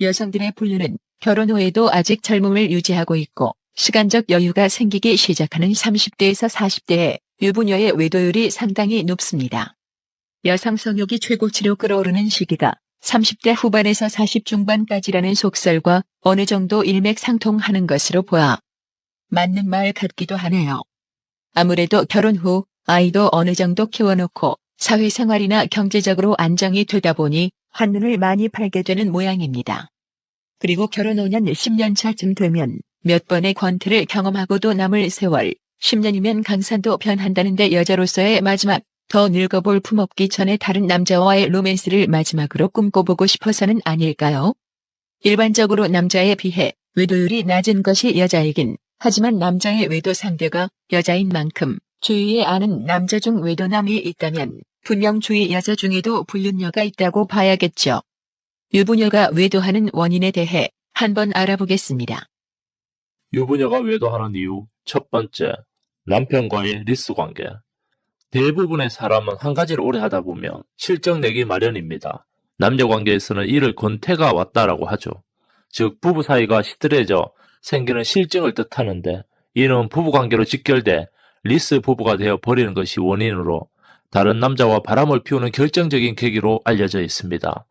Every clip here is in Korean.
여성들의 분류는 결혼 후에도 아직 젊음을 유지하고 있고 시간적 여유가 생기기 시작하는 30대에서 40대의 유부녀의 외도율이 상당히 높습니다. 여성 성욕이 최고치로 끌어오르는 시기가 30대 후반에서 40 중반까지라는 속설과 어느 정도 일맥상통하는 것으로 보아 맞는 말 같기도 하네요. 아무래도 결혼 후 아이도 어느 정도 키워놓고 사회생활이나 경제적으로 안정이 되다 보니 한눈을 많이 팔게 되는 모양입니다. 그리고 결혼 5년 10년 차쯤 되면 몇 번의 권태를 경험하고도 남을 세월, 10년이면 강산도 변한다는데 여자로서의 마지막, 더 늙어볼 품 없기 전에 다른 남자와의 로맨스를 마지막으로 꿈꿔보고 싶어서는 아닐까요? 일반적으로 남자에 비해 외도율이 낮은 것이 여자이긴 하지만 남자의 외도 상대가 여자인 만큼 주위에 아는 남자 중 외도남이 있다면 분명 주위 여자 중에도 불륜녀가 있다고 봐야겠죠. 유부녀가 외도하는 원인에 대해 한번 알아보겠습니다. 유부녀가 외도하는 이유 첫 번째, 남편과의 리스 관계. 대부분의 사람은 한 가지를 오래 하다 보면 실적 내기 마련입니다. 남녀 관계에서는 이를 권태가 왔다라고 하죠. 즉 부부 사이가 시들해져 생기는 실증을 뜻하는데 이는 부부관계로 직결돼 리스 부부가 되어 버리는 것이 원인으로 다른 남자와 바람을 피우는 결정적인 계기로 알려져 있습니다.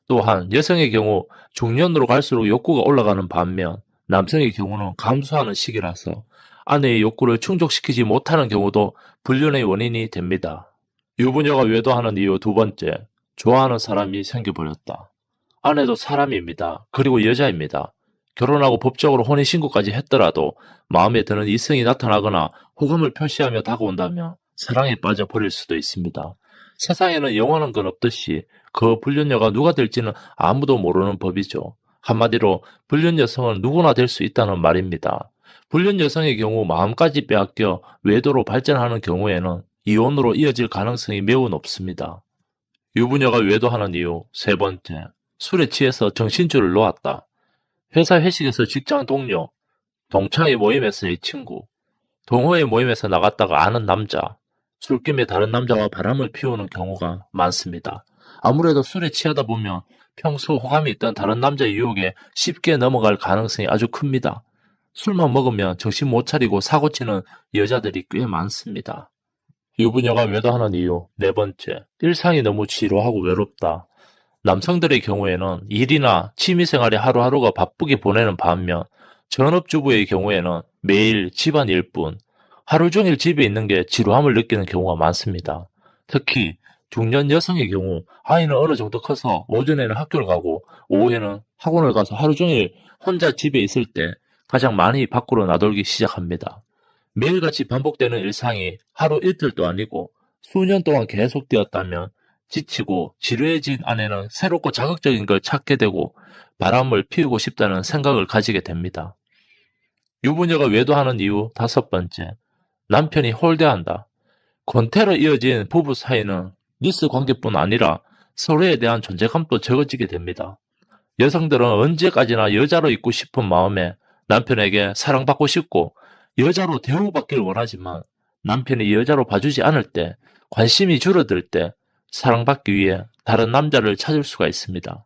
또한 여성의 경우 중년으로 갈수록 욕구가 올라가는 반면 남성의 경우는 감소하는 시기라서 아내의 욕구를 충족시키지 못하는 경우도 불륜의 원인이 됩니다. 유부녀가 외도하는 이유 두 번째, 좋아하는 사람이 생겨버렸다. 아내도 사람입니다. 그리고 여자입니다. 결혼하고 법적으로 혼인신고까지 했더라도 마음에 드는 이성이 나타나거나 호감을 표시하며 다가온다면 사랑에 빠져버릴 수도 있습니다. 세상에는 영원한 건 없듯이 그 불륜녀가 누가 될지는 아무도 모르는 법이죠. 한마디로 불륜 여성은 누구나 될 수 있다는 말입니다. 불륜 여성의 경우 마음까지 빼앗겨 외도로 발전하는 경우에는 이혼으로 이어질 가능성이 매우 높습니다. 유부녀가 외도하는 이유 세 번째, 술에 취해서 정신줄을 놓았다. 회사 회식에서 직장 동료, 동창회 모임에서의 친구, 동호회 모임에서 나갔다가 아는 남자, 술김에 다른 남자와 바람을 피우는 경우가 많습니다. 아무래도 술에 취하다 보면 평소 호감이 있던 다른 남자의 유혹에 쉽게 넘어갈 가능성이 아주 큽니다. 술만 먹으면 정신 못 차리고 사고치는 여자들이 꽤 많습니다. 유부녀가 외도하는 이유 네 번째, 일상이 너무 지루하고 외롭다. 남성들의 경우에는 일이나 취미생활에 하루하루가 바쁘게 보내는 반면 전업주부의 경우에는 매일 집안일뿐 하루 종일 집에 있는 게 지루함을 느끼는 경우가 많습니다. 특히 중년 여성의 경우 아이는 어느 정도 커서 오전에는 학교를 가고 오후에는 학원을 가서 하루 종일 혼자 집에 있을 때 가장 많이 밖으로 나돌기 시작합니다. 매일같이 반복되는 일상이 하루 이틀도 아니고 수년 동안 계속되었다면 지치고 지루해진 아내는 새롭고 자극적인 걸 찾게 되고 바람을 피우고 싶다는 생각을 가지게 됩니다. 유부녀가 외도하는 이유 다섯 번째, 남편이 홀대한다. 권태로 이어진 부부 사이는 리스 관계뿐 아니라 서로에 대한 존재감도 적어지게 됩니다. 여성들은 언제까지나 여자로 있고 싶은 마음에 남편에게 사랑받고 싶고 여자로 대우받기를 원하지만 남편이 여자로 봐주지 않을 때, 관심이 줄어들 때 사랑받기 위해 다른 남자를 찾을 수가 있습니다.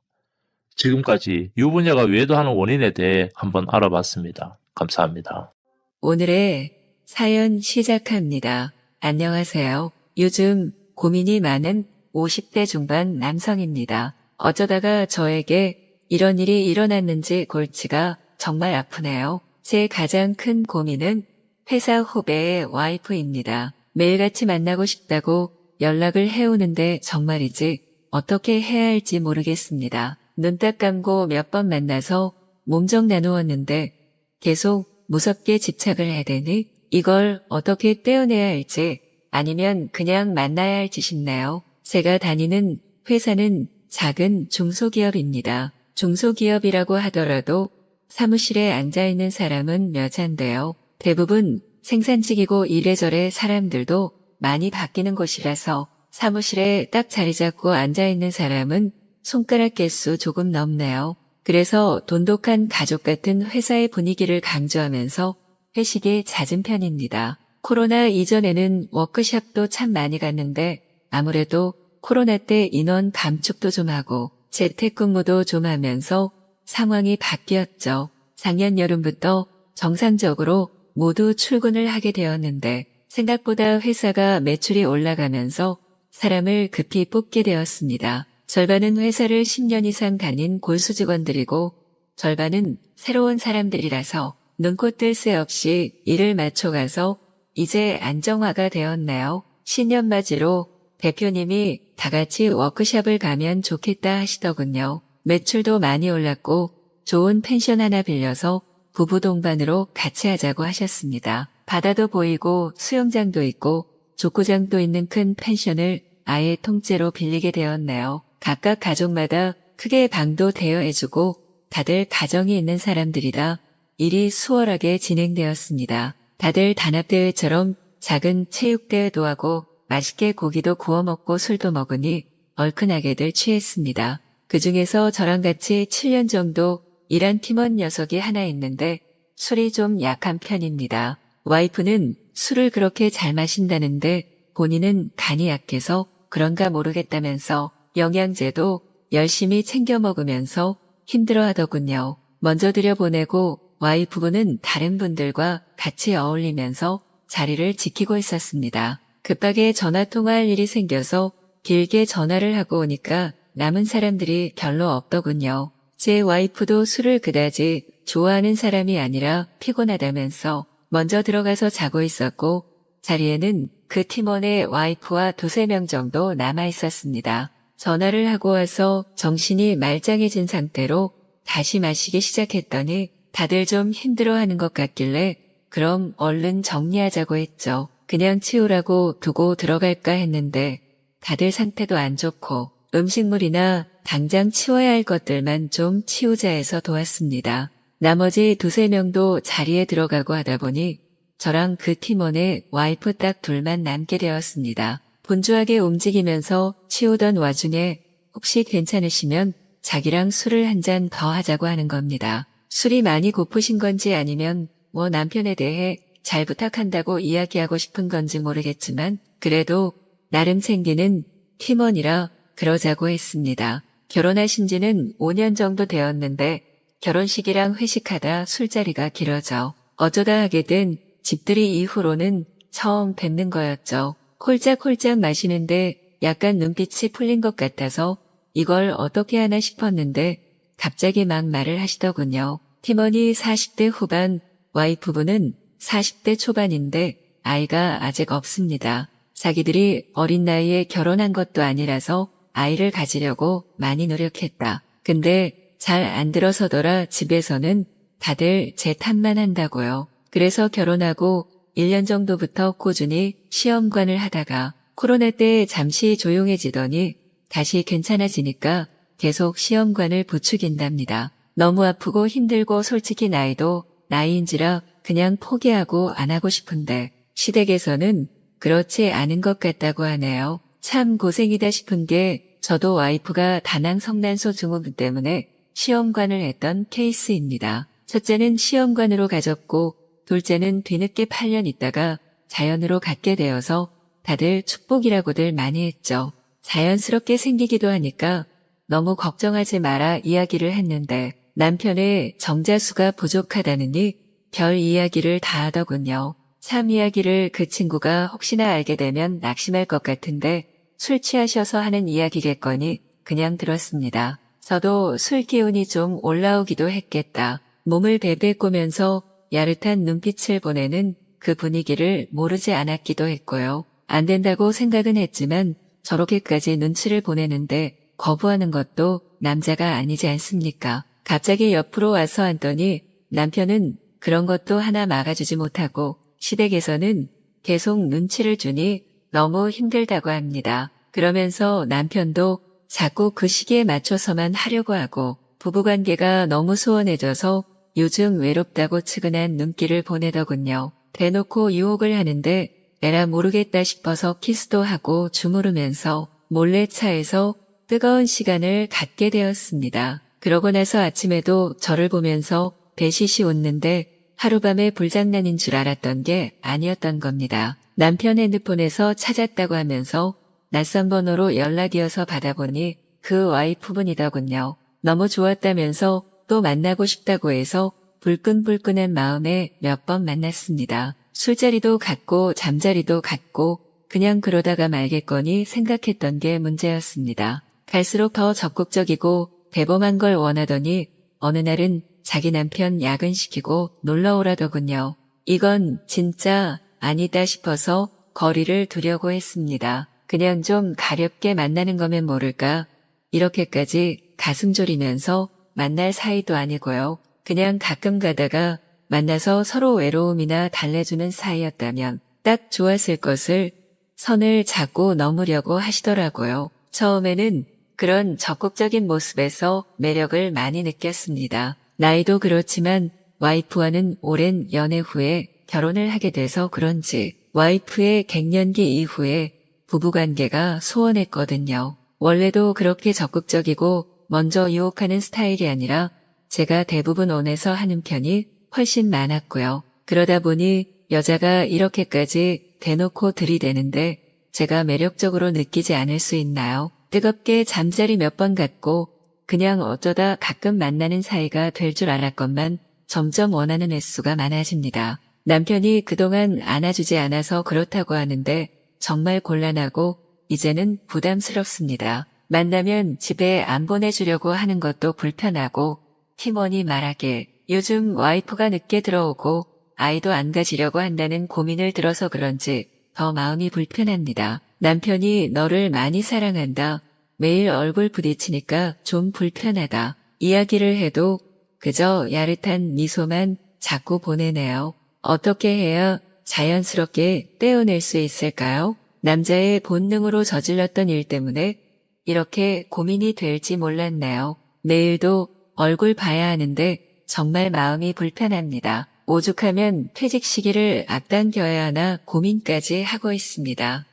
지금까지 유부녀가 외도하는 원인에 대해 한번 알아봤습니다. 감사합니다. 오늘의 사연 시작합니다. 안녕하세요. 요즘 고민이 많은 50대 중반 남성입니다. 어쩌다가 저에게 이런 일이 일어났는지 골치가 정말 아프네요. 제 가장 큰 고민은 회사 후배의 와이프입니다. 매일같이 만나고 싶다고 연락을 해오는데 정말이지 어떻게 해야 할지 모르겠습니다. 눈 딱 감고 몇 번 만나서 몸정 나누었는데 계속 무섭게 집착을 해대니 이걸 어떻게 떼어내야 할지 아니면 그냥 만나야 할지 싶네요. 제가 다니는 회사는 작은 중소기업입니다. 중소기업이라고 하더라도 사무실에 앉아있는 사람은 몇안데요. 대부분 생산직이고 이래저래 사람들도 많이 바뀌는 곳이라서 사무실에 딱 자리 잡고 앉아있는 사람은 손가락 개수 조금 넘네요. 그래서 돈독한 가족 같은 회사의 분위기를 강조하면서 회식이 잦은 편입니다. 코로나 이전에는 워크숍도 참 많이 갔는데 아무래도 코로나 때 인원 감축도 좀 하고 재택근무도 좀 하면서 상황이 바뀌었죠. 작년 여름부터 정상적으로 모두 출근을 하게 되었는데 생각보다 회사가 매출이 올라가면서 사람을 급히 뽑게 되었습니다. 절반은 회사를 10년 이상 다닌 골수 직원들이고 절반은 새로운 사람들이라서 눈코 뜰 새 없이 일을 맞춰가서 이제 안정화가 되었네요. 신년맞이로 대표님이 다 같이 워크숍을 가면 좋겠다 하시더군요. 매출도 많이 올랐고 좋은 펜션 하나 빌려서 부부 동반으로 같이 하자고 하셨습니다. 바다도 보이고 수영장도 있고 족구장도 있는 큰 펜션을 아예 통째로 빌리게 되었네요. 각각 가족마다 크게 방도 대여해주고 다들 가정이 있는 사람들이라 일이 수월하게 진행되었습니다. 다들 단합대회처럼 작은 체육대회도 하고 맛있게 고기도 구워 먹고 술도 먹으니 얼큰하게들 취했습니다. 그중에서 저랑 같이 7년 정도 일한 팀원 녀석이 하나 있는데 술이 좀 약한 편입니다. 와이프는 술을 그렇게 잘 마신다는데 본인은 간이 약해서 그런가 모르겠다면서 영양제도 열심히 챙겨 먹으면서 힘들어 하더군요. 먼저 들여보내고 와이프분은 다른 분들과 같이 어울리면서 자리를 지키고 있었습니다. 급하게 전화 통화할 일이 생겨서 길게 전화를 하고 오니까 남은 사람들이 별로 없더군요. 제 와이프도 술을 그다지 좋아하는 사람이 아니라 피곤하다면서 먼저 들어가서 자고 있었고 자리에는 그 팀원의 와이프와 두세 명 정도 남아 있었습니다. 전화를 하고 와서 정신이 말짱해진 상태로 다시 마시기 시작했더니 다들 좀 힘들어하는 것 같길래 그럼 얼른 정리하자고 했죠. 그냥 치우라고 두고 들어갈까 했는데 다들 상태도 안 좋고 음식물이나 당장 치워야 할 것들만 좀 치우자 해서 도왔습니다. 나머지 두세 명도 자리에 들어가고 하다 보니 저랑 그 팀원의 와이프 딱 둘만 남게 되었습니다. 분주하게 움직이면서 치우던 와중에 혹시 괜찮으시면 자기랑 술을 한 잔 더 하자고 하는 겁니다. 술이 많이 고프신 건지 아니면 뭐 남편에 대해 잘 부탁한다고 이야기하고 싶은 건지 모르겠지만 그래도 나름 챙기는 팀원이라 그러자고 했습니다. 결혼하신 지는 5년 정도 되었는데 결혼식이랑 회식하다 술자리가 길어져 어쩌다 하게 된 집들이 이후로는 처음 뵙는 거였죠. 홀짝홀짝 마시는데 약간 눈빛이 풀린 것 같아서 이걸 어떻게 하나 싶었는데 갑자기 막 말을 하시더군요. 팀원이 40대 후반, 와이프분은 40대 초반인데 아이가 아직 없습니다. 자기들이 어린 나이에 결혼한 것도 아니라서 아이를 가지려고 많이 노력했다. 근데 잘 안 들어서더라 집에서는 다들 제 탓만 한다고요. 그래서 결혼하고 1년 정도부터 꾸준히 시험관을 하다가 코로나 때 잠시 조용해지더니 다시 괜찮아지니까 계속 시험관을 부추긴답니다. 너무 아프고 힘들고 솔직히 나이도 나이인지라 그냥 포기하고 안 하고 싶은데 시댁에서는 그렇지 않은 것 같다고 하네요. 참 고생이다 싶은 게 저도 와이프가 다낭 성난소 증후군 때문에 시험관을 했던 케이스입니다. 첫째는 시험관으로 가졌고 둘째는 뒤늦게 8년 있다가 자연으로 갖게 되어서 다들 축복이라고들 많이 했죠. 자연스럽게 생기기도 하니까 너무 걱정하지 마라 이야기를 했는데 남편의 정자수가 부족하다느니 별 이야기를 다 하더군요. 참 이야기를 그 친구가 혹시나 알게 되면 낙심할 것 같은데 술 취하셔서 하는 이야기겠거니 그냥 들었습니다. 저도 술 기운이 좀 올라오기도 했겠다. 몸을 베베 꼬면서 야릇한 눈빛을 보내는 그 분위기를 모르지 않았기도 했고요. 안 된다고 생각은 했지만 저렇게까지 눈치를 보내는데 거부하는 것도 남자가 아니지 않습니까? 갑자기 옆으로 와서 앉더니 남편은 그런 것도 하나 막아주지 못하고 시댁에서는 계속 눈치를 주니 너무 힘들다고 합니다. 그러면서 남편도 자꾸 그 시기에 맞춰서만 하려고 하고 부부관계가 너무 소원해져서 요즘 외롭다고 측은한 눈길을 보내더군요. 대놓고 유혹을 하는데 에라 모르겠다 싶어서 키스도 하고 주무르면서 몰래 차에서 뜨거운 시간을 갖게 되었습니다. 그러고 나서 아침에도 저를 보면서 배시시 웃는데 하룻밤에 불장난인 줄 알았던 게 아니었던 겁니다. 남편 핸드폰에서 찾았다고 하면서 낯선 번호로 연락이어서 받아보니 그 와이프분이더군요. 너무 좋았다면서 또 만나고 싶다고 해서 불끈불끈한 마음에 몇 번 만났습니다. 술자리도 갔고 잠자리도 갔고 그냥 그러다가 말겠거니 생각했던 게 문제였습니다. 갈수록 더 적극적이고 대범한 걸 원하더니 어느 날은 자기 남편 야근시키고 놀러오라더군요. 이건 진짜 아니다 싶어서 거리를 두려고 했습니다. 그냥 좀 가볍게 만나는 거면 모를까. 이렇게까지 가슴 졸이면서 만날 사이도 아니고요. 그냥 가끔 가다가 만나서 서로 외로움이나 달래주는 사이였다면 딱 좋았을 것을 선을 잡고 넘으려고 하시더라고요. 처음에는 그런 적극적인 모습에서 매력을 많이 느꼈습니다. 나이도 그렇지만 와이프와는 오랜 연애 후에 결혼을 하게 돼서 그런지 와이프의 갱년기 이후에 부부관계가 소원했거든요. 원래도 그렇게 적극적이고 먼저 유혹하는 스타일이 아니라 제가 대부분 원해서 하는 편이 훨씬 많았고요. 그러다 보니 여자가 이렇게까지 대놓고 들이대는데 제가 매력적으로 느끼지 않을 수 있나요? 뜨겁게 잠자리 몇 번 갔고 그냥 어쩌다 가끔 만나는 사이가 될 줄 알았건만 점점 원하는 횟수가 많아집니다. 남편이 그동안 안아주지 않아서 그렇다고 하는데 정말 곤란하고 이제는 부담스럽습니다. 만나면 집에 안 보내주려고 하는 것도 불편하고 팀원이 말하길 요즘 와이프가 늦게 들어오고 아이도 안 가지려고 한다는 고민을 들어서 그런지 더 마음이 불편합니다. 남편이 너를 많이 사랑한다. 매일 얼굴 부딪히니까 좀 불편하다. 이야기를 해도 그저 야릇한 미소만 자꾸 보내네요. 어떻게 해야 자연스럽게 떼어낼 수 있을까요? 남자의 본능으로 저질렀던 일 때문에 이렇게 고민이 될지 몰랐네요. 내일도 얼굴 봐야 하는데 정말 마음이 불편합니다. 오죽하면 퇴직 시기를 앞당겨야 하나 고민까지 하고 있습니다.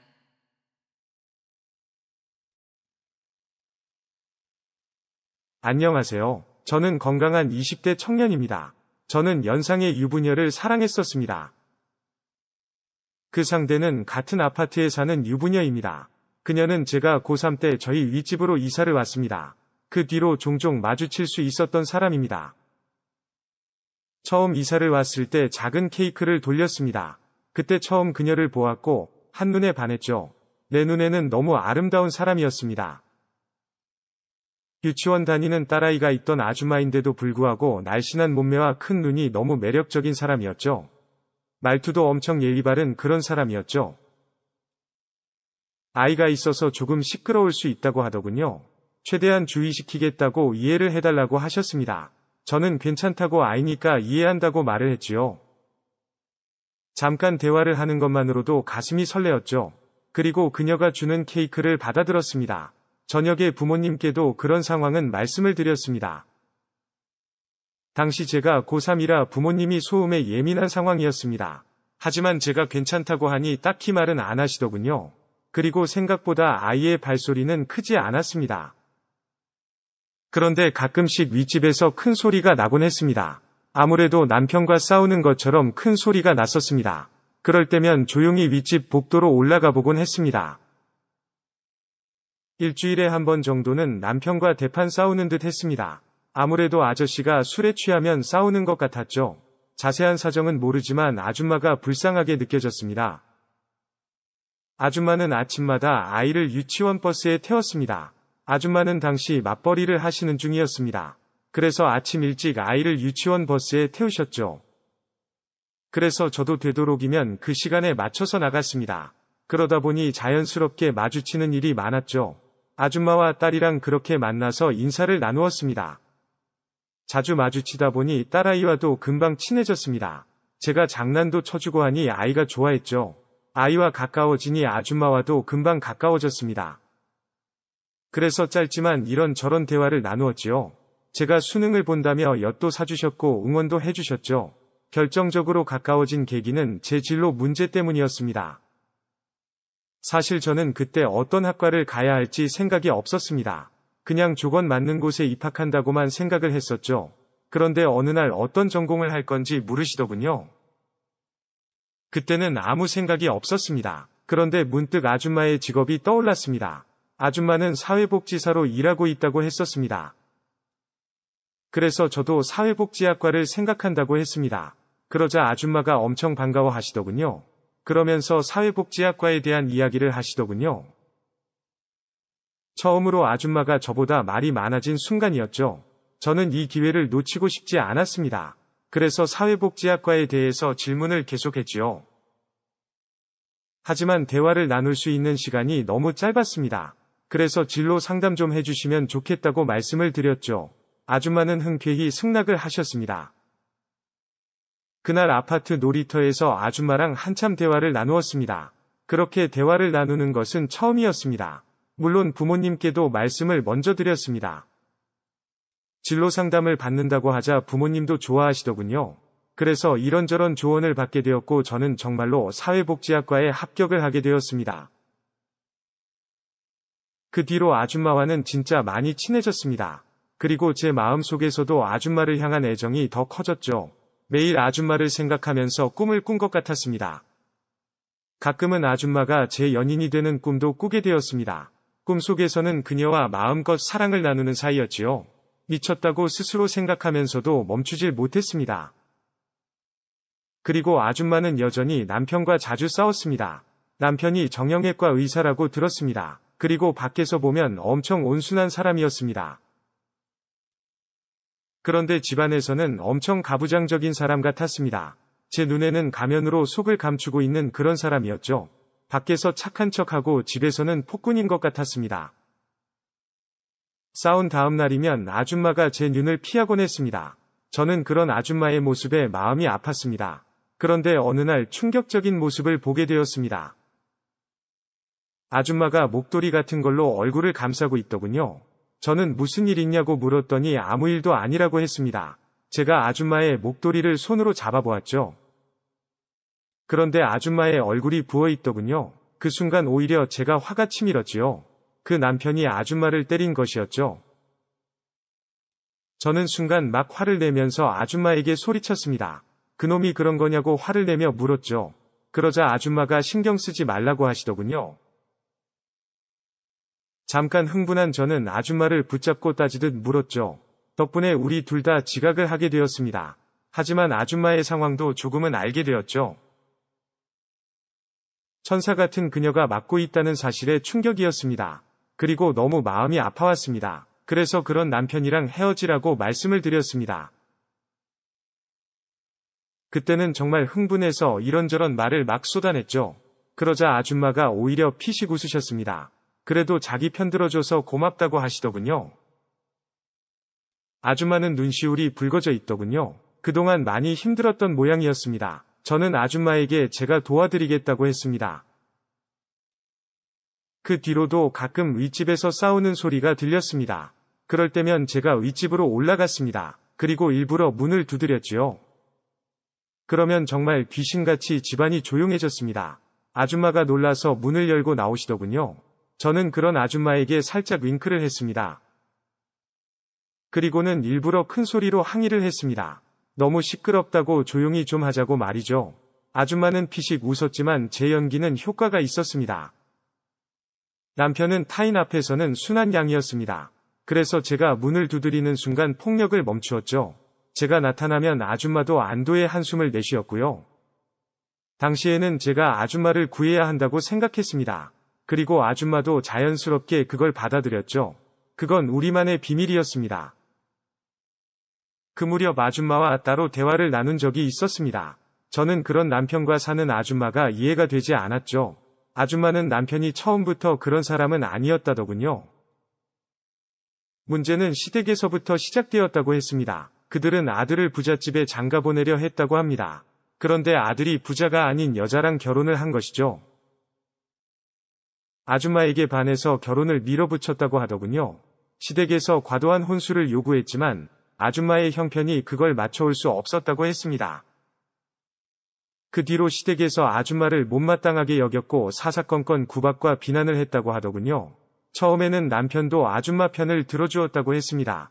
안녕하세요. 저는 건강한 20대 청년입니다. 저는 연상의 유부녀를 사랑했었습니다. 그 상대는 같은 아파트에 사는 유부녀입니다. 그녀는 제가 고3 때 저희 윗집으로 이사를 왔습니다. 그 뒤로 종종 마주칠 수 있었던 사람입니다. 처음 이사를 왔을 때 작은 케이크를 돌렸습니다. 그때 처음 그녀를 보았고 한눈에 반했죠. 내 눈에는 너무 아름다운 사람이었습니다. 유치원 다니는 딸아이가 있던 아줌마인데도 불구하고 날씬한 몸매와 큰 눈이 너무 매력적인 사람이었죠. 말투도 엄청 예의 바른 그런 사람이었죠. 아이가 있어서 조금 시끄러울 수 있다고 하더군요. 최대한 주의시키겠다고 이해를 해달라고 하셨습니다. 저는 괜찮다고 아이니까 이해한다고 말을 했지요. 잠깐 대화를 하는 것만으로도 가슴이 설레었죠. 그리고 그녀가 주는 케이크를 받아들었습니다. 저녁에 부모님께도 그런 상황은 말씀을 드렸습니다. 당시 제가 고3이라 부모님이 소음에 예민한 상황이었습니다. 하지만 제가 괜찮다고 하니 딱히 말은 안 하시더군요. 그리고 생각보다 아이의 발소리는 크지 않았습니다. 그런데 가끔씩 윗집에서 큰 소리가 나곤 했습니다. 아무래도 남편과 싸우는 것처럼 큰 소리가 났었습니다. 그럴 때면 조용히 윗집 복도로 올라가 보곤 했습니다. 일주일에 한 번 정도는 남편과 대판 싸우는 듯 했습니다. 아무래도 아저씨가 술에 취하면 싸우는 것 같았죠. 자세한 사정은 모르지만 아줌마가 불쌍하게 느껴졌습니다. 아줌마는 아침마다 아이를 유치원 버스에 태웠습니다. 아줌마는 당시 맞벌이를 하시는 중이었습니다. 그래서 아침 일찍 아이를 유치원 버스에 태우셨죠. 그래서 저도 되도록이면 그 시간에 맞춰서 나갔습니다. 그러다 보니 자연스럽게 마주치는 일이 많았죠. 아줌마와 딸이랑 그렇게 만나서 인사를 나누었습니다. 자주 마주치다 보니 딸아이와도 금방 친해졌습니다. 제가 장난도 쳐주고 하니 아이가 좋아했죠. 아이와 가까워지니 아줌마와도 금방 가까워졌습니다. 그래서 짧지만 이런저런 대화를 나누었지요. 제가 수능을 본다며 엿도 사주셨고 응원도 해주셨죠. 결정적으로 가까워진 계기는 제 진로 문제 때문이었습니다. 사실 저는 그때 어떤 학과를 가야 할지 생각이 없었습니다. 그냥 조건 맞는 곳에 입학한다고만 생각을 했었죠. 그런데 어느 날 어떤 전공을 할 건지 물으시더군요. 그때는 아무 생각이 없었습니다. 그런데 문득 아줌마의 직업이 떠올랐습니다. 아줌마는 사회복지사로 일하고 있다고 했었습니다. 그래서 저도 사회복지학과를 생각한다고 했습니다. 그러자 아줌마가 엄청 반가워 하시더군요. 그러면서 사회복지학과에 대한 이야기를 하시더군요. 처음으로 아줌마가 저보다 말이 많아진 순간이었죠. 저는 이 기회를 놓치고 싶지 않았습니다. 그래서 사회복지학과에 대해서 질문을 계속했지요. 하지만 대화를 나눌 수 있는 시간이 너무 짧았습니다. 그래서 진로 상담 좀 해주시면 좋겠다고 말씀을 드렸죠. 아줌마는 흔쾌히 승낙을 하셨습니다. 그날 아파트 놀이터에서 아줌마랑 한참 대화를 나누었습니다. 그렇게 대화를 나누는 것은 처음이었습니다. 물론 부모님께도 말씀을 먼저 드렸습니다. 진로 상담을 받는다고 하자 부모님도 좋아하시더군요. 그래서 이런저런 조언을 받게 되었고 저는 정말로 사회복지학과에 합격을 하게 되었습니다. 그 뒤로 아줌마와는 진짜 많이 친해졌습니다. 그리고 제 마음속에서도 아줌마를 향한 애정이 더 커졌죠. 매일 아줌마를 생각하면서 꿈을 꾼 것 같았습니다. 가끔은 아줌마가 제 연인이 되는 꿈도 꾸게 되었습니다. 꿈속에서는 그녀와 마음껏 사랑을 나누는 사이였지요. 미쳤다고 스스로 생각하면서도 멈추질 못했습니다. 그리고 아줌마는 여전히 남편과 자주 싸웠습니다. 남편이 정형외과 의사라고 들었습니다. 그리고 밖에서 보면 엄청 온순한 사람이었습니다. 그런데 집안에서는 엄청 가부장적인 사람 같았습니다. 제 눈에는 가면으로 속을 감추고 있는 그런 사람이었죠. 밖에서 착한 척하고 집에서는 폭군인 것 같았습니다. 싸운 다음 날이면 아줌마가 제 눈을 피하곤 했습니다. 저는 그런 아줌마의 모습에 마음이 아팠습니다. 그런데 어느 날 충격적인 모습을 보게 되었습니다. 아줌마가 목도리 같은 걸로 얼굴을 감싸고 있더군요. 저는 무슨 일 있냐고 물었더니 아무 일도 아니라고 했습니다. 제가 아줌마의 목도리를 손으로 잡아보았죠. 그런데 아줌마의 얼굴이 부어있더군요. 그 순간 오히려 제가 화가 치밀었지요. 그 남편이 아줌마를 때린 것이었죠. 저는 순간 막 화를 내면서 아줌마에게 소리쳤습니다. 그놈이 그런 거냐고 화를 내며 물었죠. 그러자 아줌마가 신경 쓰지 말라고 하시더군요. 잠깐 흥분한 저는 아줌마를 붙잡고 따지듯 물었죠. 덕분에 우리 둘 다 지각을 하게 되었습니다. 하지만 아줌마의 상황도 조금은 알게 되었죠. 천사 같은 그녀가 맡고 있다는 사실에 충격이었습니다. 그리고 너무 마음이 아파왔습니다. 그래서 그런 남편이랑 헤어지라고 말씀을 드렸습니다. 그때는 정말 흥분해서 이런저런 말을 막 쏟아냈죠. 그러자 아줌마가 오히려 피식 웃으셨습니다. 그래도 자기 편 들어줘서 고맙다고 하시더군요. 아줌마는 눈시울이 붉어져 있더군요. 그동안 많이 힘들었던 모양이었습니다. 저는 아줌마에게 제가 도와드리겠다고 했습니다. 그 뒤로도 가끔 윗집에서 싸우는 소리가 들렸습니다. 그럴 때면 제가 윗집으로 올라갔습니다. 그리고 일부러 문을 두드렸지요. 그러면 정말 귀신같이 집안이 조용해졌습니다. 아줌마가 놀라서 문을 열고 나오시더군요. 저는 그런 아줌마에게 살짝 윙크를 했습니다. 그리고는 일부러 큰 소리로 항의를 했습니다. 너무 시끄럽다고 조용히 좀 하자고 말이죠. 아줌마는 피식 웃었지만 제 연기는 효과가 있었습니다. 남편은 타인 앞에서는 순한 양이었습니다. 그래서 제가 문을 두드리는 순간 폭력을 멈추었죠. 제가 나타나면 아줌마도 안도의 한숨을 내쉬었고요. 당시에는 제가 아줌마를 구해야 한다고 생각했습니다. 그리고 아줌마도 자연스럽게 그걸 받아들였죠. 그건 우리만의 비밀이었습니다. 그 무렵 아줌마와 따로 대화를 나눈 적이 있었습니다. 저는 그런 남편과 사는 아줌마가 이해가 되지 않았죠. 아줌마는 남편이 처음부터 그런 사람은 아니었다더군요. 문제는 시댁에서부터 시작되었다고 했습니다. 그들은 아들을 부잣집에 장가 보내려 했다고 합니다. 그런데 아들이 부자가 아닌 여자랑 결혼을 한 것이죠. 아줌마에게 반해서 결혼을 밀어붙였다고 하더군요. 시댁에서 과도한 혼수를 요구했지만 아줌마의 형편이 그걸 맞춰올 수 없었다고 했습니다. 그 뒤로 시댁에서 아줌마를 못마땅하게 여겼고 사사건건 구박과 비난을 했다고 하더군요. 처음에는 남편도 아줌마 편을 들어주었다고 했습니다.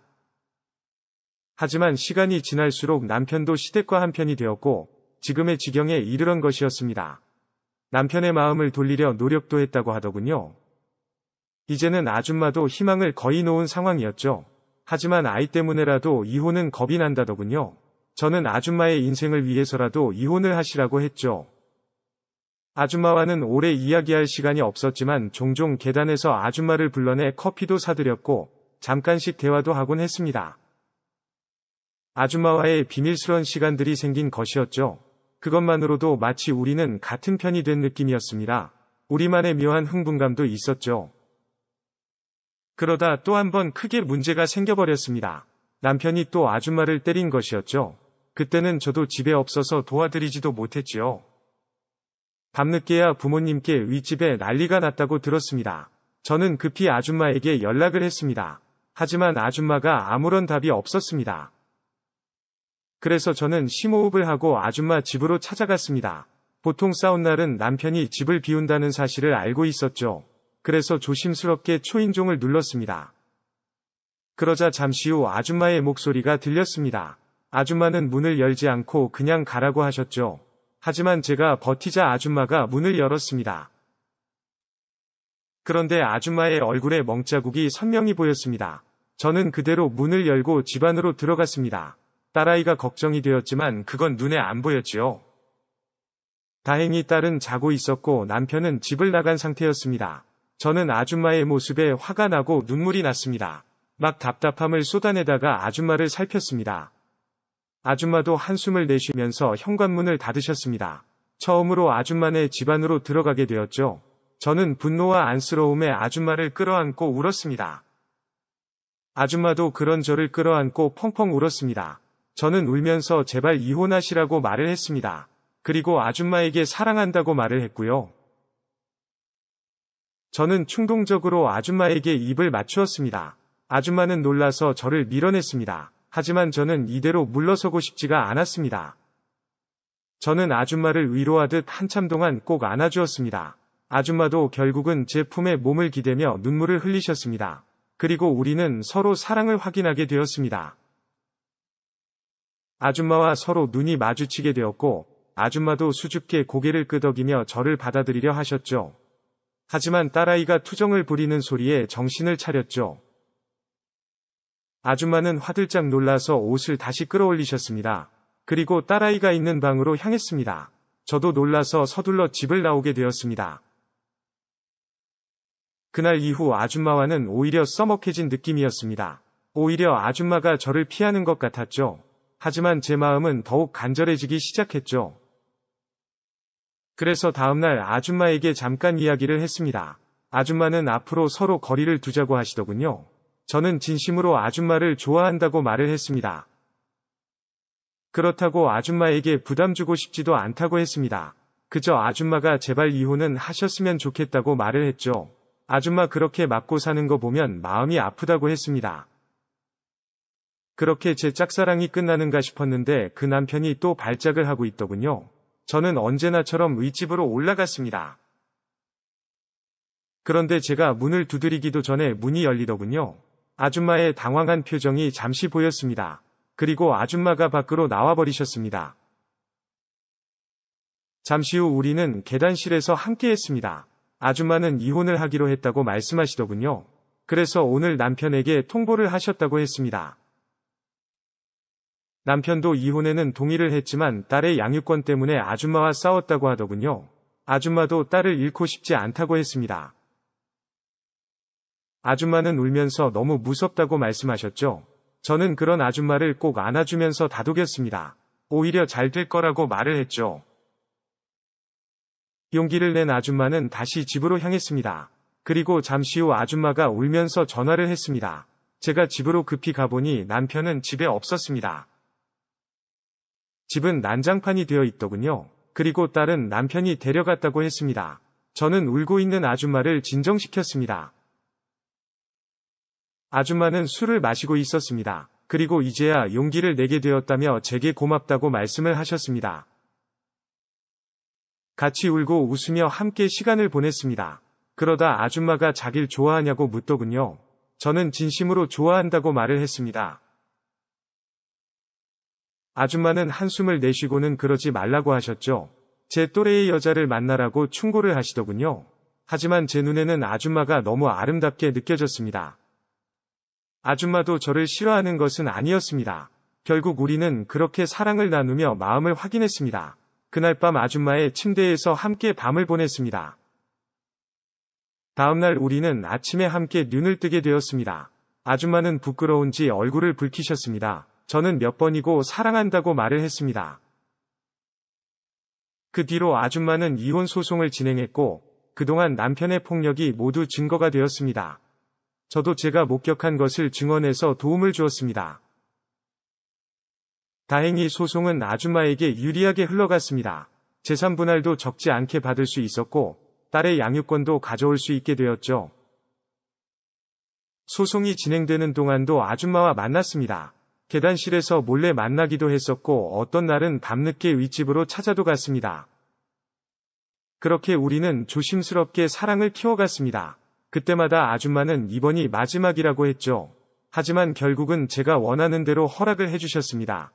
하지만 시간이 지날수록 남편도 시댁과 한편이 되었고 지금의 지경에 이르는 것이었습니다. 남편의 마음을 돌리려 노력도 했다고 하더군요. 이제는 아줌마도 희망을 거의 놓은 상황이었죠. 하지만 아이 때문에라도 이혼은 겁이 난다더군요. 저는 아줌마의 인생을 위해서라도 이혼을 하시라고 했죠. 아줌마와는 오래 이야기할 시간이 없었지만 종종 계단에서 아줌마를 불러내 커피도 사드렸고 잠깐씩 대화도 하곤 했습니다. 아줌마와의 비밀스러운 시간들이 생긴 것이었죠. 그것만으로도 마치 우리는 같은 편이 된 느낌이었습니다. 우리만의 묘한 흥분감도 있었죠. 그러다 또 한 번 크게 문제가 생겨버렸습니다. 남편이 또 아줌마를 때린 것이었죠. 그때는 저도 집에 없어서 도와드리지도 못했지요. 밤늦게야 부모님께 윗집에 난리가 났다고 들었습니다. 저는 급히 아줌마에게 연락을 했습니다. 하지만 아줌마가 아무런 답이 없었습니다. 그래서 저는 심호흡을 하고 아줌마 집으로 찾아갔습니다. 보통 싸운 날은 남편이 집을 비운다는 사실을 알고 있었죠. 그래서 조심스럽게 초인종을 눌렀습니다. 그러자 잠시 후 아줌마의 목소리가 들렸습니다. 아줌마는 문을 열지 않고 그냥 가라고 하셨죠. 하지만 제가 버티자 아줌마가 문을 열었습니다. 그런데 아줌마의 얼굴에 멍자국이 선명히 보였습니다. 저는 그대로 문을 열고 집 안으로 들어갔습니다. 딸아이가 걱정이 되었지만 그건 눈에 안 보였지요. 다행히 딸은 자고 있었고 남편은 집을 나간 상태였습니다. 저는 아줌마의 모습에 화가 나고 눈물이 났습니다. 막 답답함을 쏟아내다가 아줌마를 살폈습니다. 아줌마도 한숨을 내쉬면서 현관문을 닫으셨습니다. 처음으로 아줌마네 집 안으로 들어가게 되었죠. 저는 분노와 안쓰러움에 아줌마를 끌어안고 울었습니다. 아줌마도 그런 저를 끌어안고 펑펑 울었습니다. 저는 울면서 제발 이혼하시라고 말을 했습니다. 그리고 아줌마에게 사랑한다고 말을 했고요. 저는 충동적으로 아줌마에게 입을 맞추었습니다. 아줌마는 놀라서 저를 밀어냈습니다. 하지만 저는 이대로 물러서고 싶지가 않았습니다. 저는 아줌마를 위로하듯 한참 동안 꼭 안아주었습니다. 아줌마도 결국은 제 품에 몸을 기대며 눈물을 흘리셨습니다. 그리고 우리는 서로 사랑을 확인하게 되었습니다. 아줌마와 서로 눈이 마주치게 되었고 아줌마도 수줍게 고개를 끄덕이며 저를 받아들이려 하셨죠. 하지만 딸아이가 투정을 부리는 소리에 정신을 차렸죠. 아줌마는 화들짝 놀라서 옷을 다시 끌어올리셨습니다. 그리고 딸아이가 있는 방으로 향했습니다. 저도 놀라서 서둘러 집을 나오게 되었습니다. 그날 이후 아줌마와는 오히려 써먹해진 느낌이었습니다. 오히려 아줌마가 저를 피하는 것 같았죠. 하지만 제 마음은 더욱 간절해지기 시작했죠. 그래서 다음날 아줌마에게 잠깐 이야기를 했습니다. 아줌마는 앞으로 서로 거리를 두자고 하시더군요. 저는 진심으로 아줌마를 좋아한다고 말을 했습니다. 그렇다고 아줌마에게 부담 주고 싶지도 않다고 했습니다. 그저 아줌마가 제발 이혼은 하셨으면 좋겠다고 말을 했죠. 아줌마 그렇게 맞고 사는 거 보면 마음이 아프다고 했습니다. 그렇게 제 짝사랑이 끝나는가 싶었는데 그 남편이 또 발작을 하고 있더군요. 저는 언제나처럼 윗집으로 올라갔습니다. 그런데 제가 문을 두드리기도 전에 문이 열리더군요. 아줌마의 당황한 표정이 잠시 보였습니다. 그리고 아줌마가 밖으로 나와버리셨습니다. 잠시 후 우리는 계단실에서 함께 했습니다. 아줌마는 이혼을 하기로 했다고 말씀하시더군요. 그래서 오늘 남편에게 통보를 하셨다고 했습니다. 남편도 이혼에는 동의를 했지만 딸의 양육권 때문에 아줌마와 싸웠다고 하더군요. 아줌마도 딸을 잃고 싶지 않다고 했습니다. 아줌마는 울면서 너무 무섭다고 말씀하셨죠. 저는 그런 아줌마를 꼭 안아주면서 다독였습니다. 오히려 잘 될 거라고 말을 했죠. 용기를 낸 아줌마는 다시 집으로 향했습니다. 그리고 잠시 후 아줌마가 울면서 전화를 했습니다. 제가 집으로 급히 가보니 남편은 집에 없었습니다. 집은 난장판이 되어 있더군요. 그리고 딸은 남편이 데려갔다고 했습니다. 저는 울고 있는 아줌마를 진정시켰습니다. 아줌마는 술을 마시고 있었습니다. 그리고 이제야 용기를 내게 되었다며 제게 고맙다고 말씀을 하셨습니다. 같이 울고 웃으며 함께 시간을 보냈습니다. 그러다 아줌마가 자길 좋아하냐고 묻더군요. 저는 진심으로 좋아한다고 말을 했습니다. 아줌마는 한숨을 내쉬고는 그러지 말라고 하셨죠. 제 또래의 여자를 만나라고 충고를 하시더군요. 하지만 제 눈에는 아줌마가 너무 아름답게 느껴졌습니다. 아줌마도 저를 싫어하는 것은 아니었습니다. 결국 우리는 그렇게 사랑을 나누며 마음을 확인했습니다. 그날 밤 아줌마의 침대에서 함께 밤을 보냈습니다. 다음날 우리는 아침에 함께 눈을 뜨게 되었습니다. 아줌마는 부끄러운지 얼굴을 붉히셨습니다. 저는 몇 번이고 사랑한다고 말을 했습니다. 그 뒤로 아줌마는 이혼 소송을 진행했고 그동안 남편의 폭력이 모두 증거가 되었습니다. 저도 제가 목격한 것을 증언해서 도움을 주었습니다. 다행히 소송은 아줌마에게 유리하게 흘러갔습니다. 재산 분할도 적지 않게 받을 수 있었고 딸의 양육권도 가져올 수 있게 되었죠. 소송이 진행되는 동안도 아줌마와 만났습니다. 계단실에서 몰래 만나기도 했었고 어떤 날은 밤늦게 윗집으로 찾아도 갔습니다. 그렇게 우리는 조심스럽게 사랑을 키워갔습니다. 그때마다 아줌마는 이번이 마지막이라고 했죠. 하지만 결국은 제가 원하는 대로 허락을 해주셨습니다.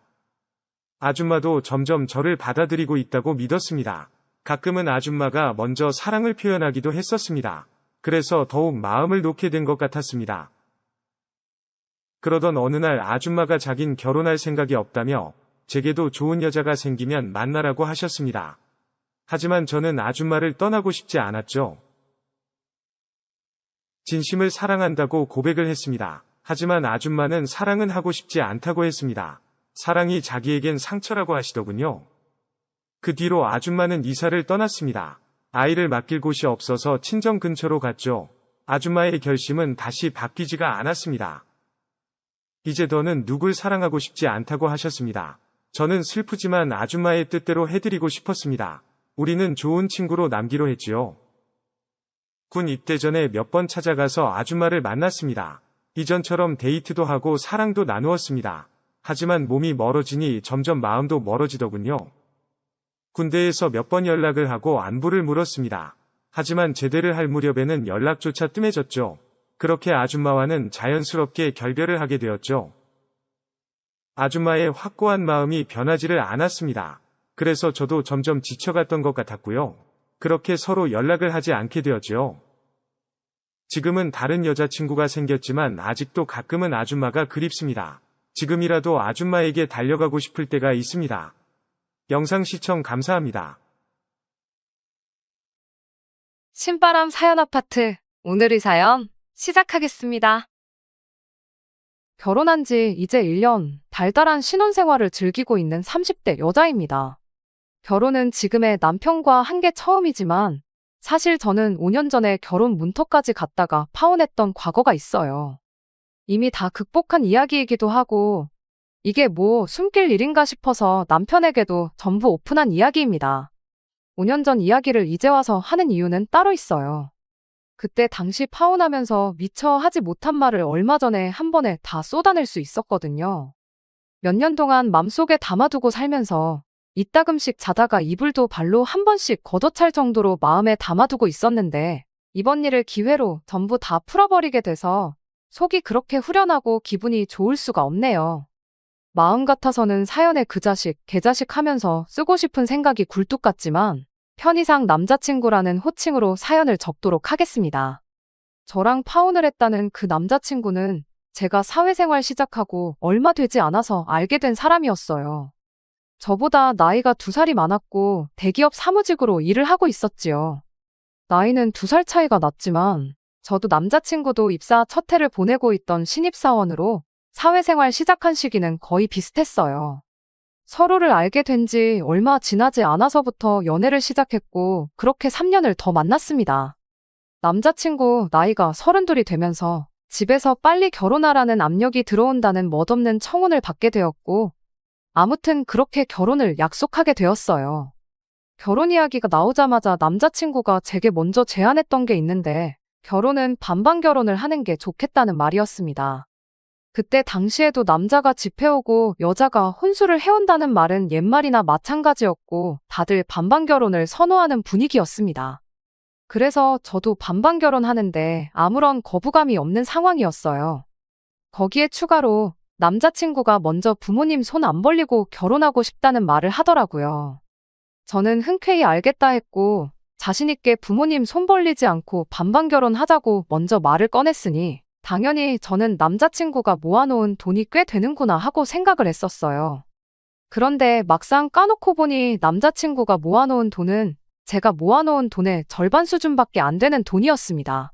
아줌마도 점점 저를 받아들이고 있다고 믿었습니다. 가끔은 아줌마가 먼저 사랑을 표현하기도 했었습니다. 그래서 더욱 마음을 놓게 된 것 같았습니다. 그러던 어느 날 아줌마가 자긴 결혼할 생각이 없다며 제게도 좋은 여자가 생기면 만나라고 하셨습니다. 하지만 저는 아줌마를 떠나고 싶지 않았죠. 진심을 사랑한다고 고백을 했습니다. 하지만 아줌마는 사랑은 하고 싶지 않다고 했습니다. 사랑이 자기에겐 상처라고 하시더군요. 그 뒤로 아줌마는 이사를 떠났습니다. 아이를 맡길 곳이 없어서 친정 근처로 갔죠. 아줌마의 결심은 다시 바뀌지가 않았습니다. 이제 더는 누굴 사랑하고 싶지 않다고 하셨습니다. 저는 슬프지만 아줌마의 뜻대로 해드리고 싶었습니다. 우리는 좋은 친구로 남기로 했지요. 군 입대 전에 몇 번 찾아가서 아줌마를 만났습니다. 이전처럼 데이트도 하고 사랑도 나누었습니다. 하지만 몸이 멀어지니 점점 마음도 멀어지더군요. 군대에서 몇 번 연락을 하고 안부를 물었습니다. 하지만 제대를 할 무렵에는 연락조차 뜸해졌죠. 그렇게 아줌마와는 자연스럽게 결별을 하게 되었죠. 아줌마의 확고한 마음이 변하지를 않았습니다. 그래서 저도 점점 지쳐갔던 것 같았고요. 그렇게 서로 연락을 하지 않게 되었죠. 지금은 다른 여자친구가 생겼지만 아직도 가끔은 아줌마가 그립습니다. 지금이라도 아줌마에게 달려가고 싶을 때가 있습니다. 영상 시청 감사합니다. 신바람 사연 아파트. 오늘의 사연 시작하겠습니다. 결혼한 지 이제 1년, 달달한 신혼생활을 즐기고 있는 30대 여자입니다. 결혼은 지금의 남편과 한 게 처음이지만 사실 저는 5년 전에 결혼 문턱까지 갔다가 파혼했던 과거가 있어요. 이미 다 극복한 이야기이기도 하고 이게 뭐 숨길 일인가 싶어서 남편에게도 전부 오픈한 이야기입니다. 5년 전 이야기를 이제 와서 하는 이유는 따로 있어요. 그때 당시 파혼하면서 미처 하지 못한 말을 얼마 전에 한 번에 다 쏟아낼 수 있었거든요. 몇 년 동안 맘속에 담아두고 살면서 이따금씩 자다가 이불도 발로 한 번씩 걷어찰 정도로 마음에 담아두고 있었는데 이번 일을 기회로 전부 다 풀어버리게 돼서 속이 그렇게 후련하고 기분이 좋을 수가 없네요. 마음 같아서는 사연에 그 자식, 개자식 하면서 쓰고 싶은 생각이 굴뚝 같지만 편의상 남자친구라는 호칭으로 사연을 적도록 하겠습니다. 저랑 파혼을 했다는 그 남자친구는 제가 사회생활 시작하고 얼마 되지 않아서 알게 된 사람이었어요. 저보다 나이가 2살이 많았고 대기업 사무직으로 일을 하고 있었지요. 나이는 2살 차이가 났지만 저도 남자친구도 입사 첫 해를 보내고 있던 신입사원으로 사회생활 시작한 시기는 거의 비슷했어요. 서로를 알게 된 지 얼마 지나지 않아서부터 연애를 시작했고 그렇게 3년을 더 만났습니다. 남자친구 나이가 32이 되면서 집에서 빨리 결혼하라는 압력이 들어온다는 멋없는 청혼을 받게 되었고 아무튼 그렇게 결혼을 약속하게 되었어요. 결혼 이야기가 나오자마자 남자친구가 제게 먼저 제안했던 게 있는데 결혼은 반반 결혼을 하는 게 좋겠다는 말이었습니다. 그때 당시에도 남자가 집해오고 여자가 혼수를 해온다는 말은 옛말이나 마찬가지였고 다들 반반 결혼을 선호하는 분위기였습니다. 그래서 저도 반반 결혼하는데 아무런 거부감이 없는 상황이었어요. 거기에 추가로 남자친구가 먼저 부모님 손 안 벌리고 결혼하고 싶다는 말을 하더라고요. 저는 흔쾌히 알겠다 했고 자신있게 부모님 손 벌리지 않고 반반 결혼하자고 먼저 말을 꺼냈으니 당연히 저는 남자친구가 모아놓은 돈이 꽤 되는구나 하고 생각을 했었어요. 그런데 막상 까놓고 보니 남자친구가 모아놓은 돈은 제가 모아놓은 돈의 절반 수준밖에 안 되는 돈이었습니다.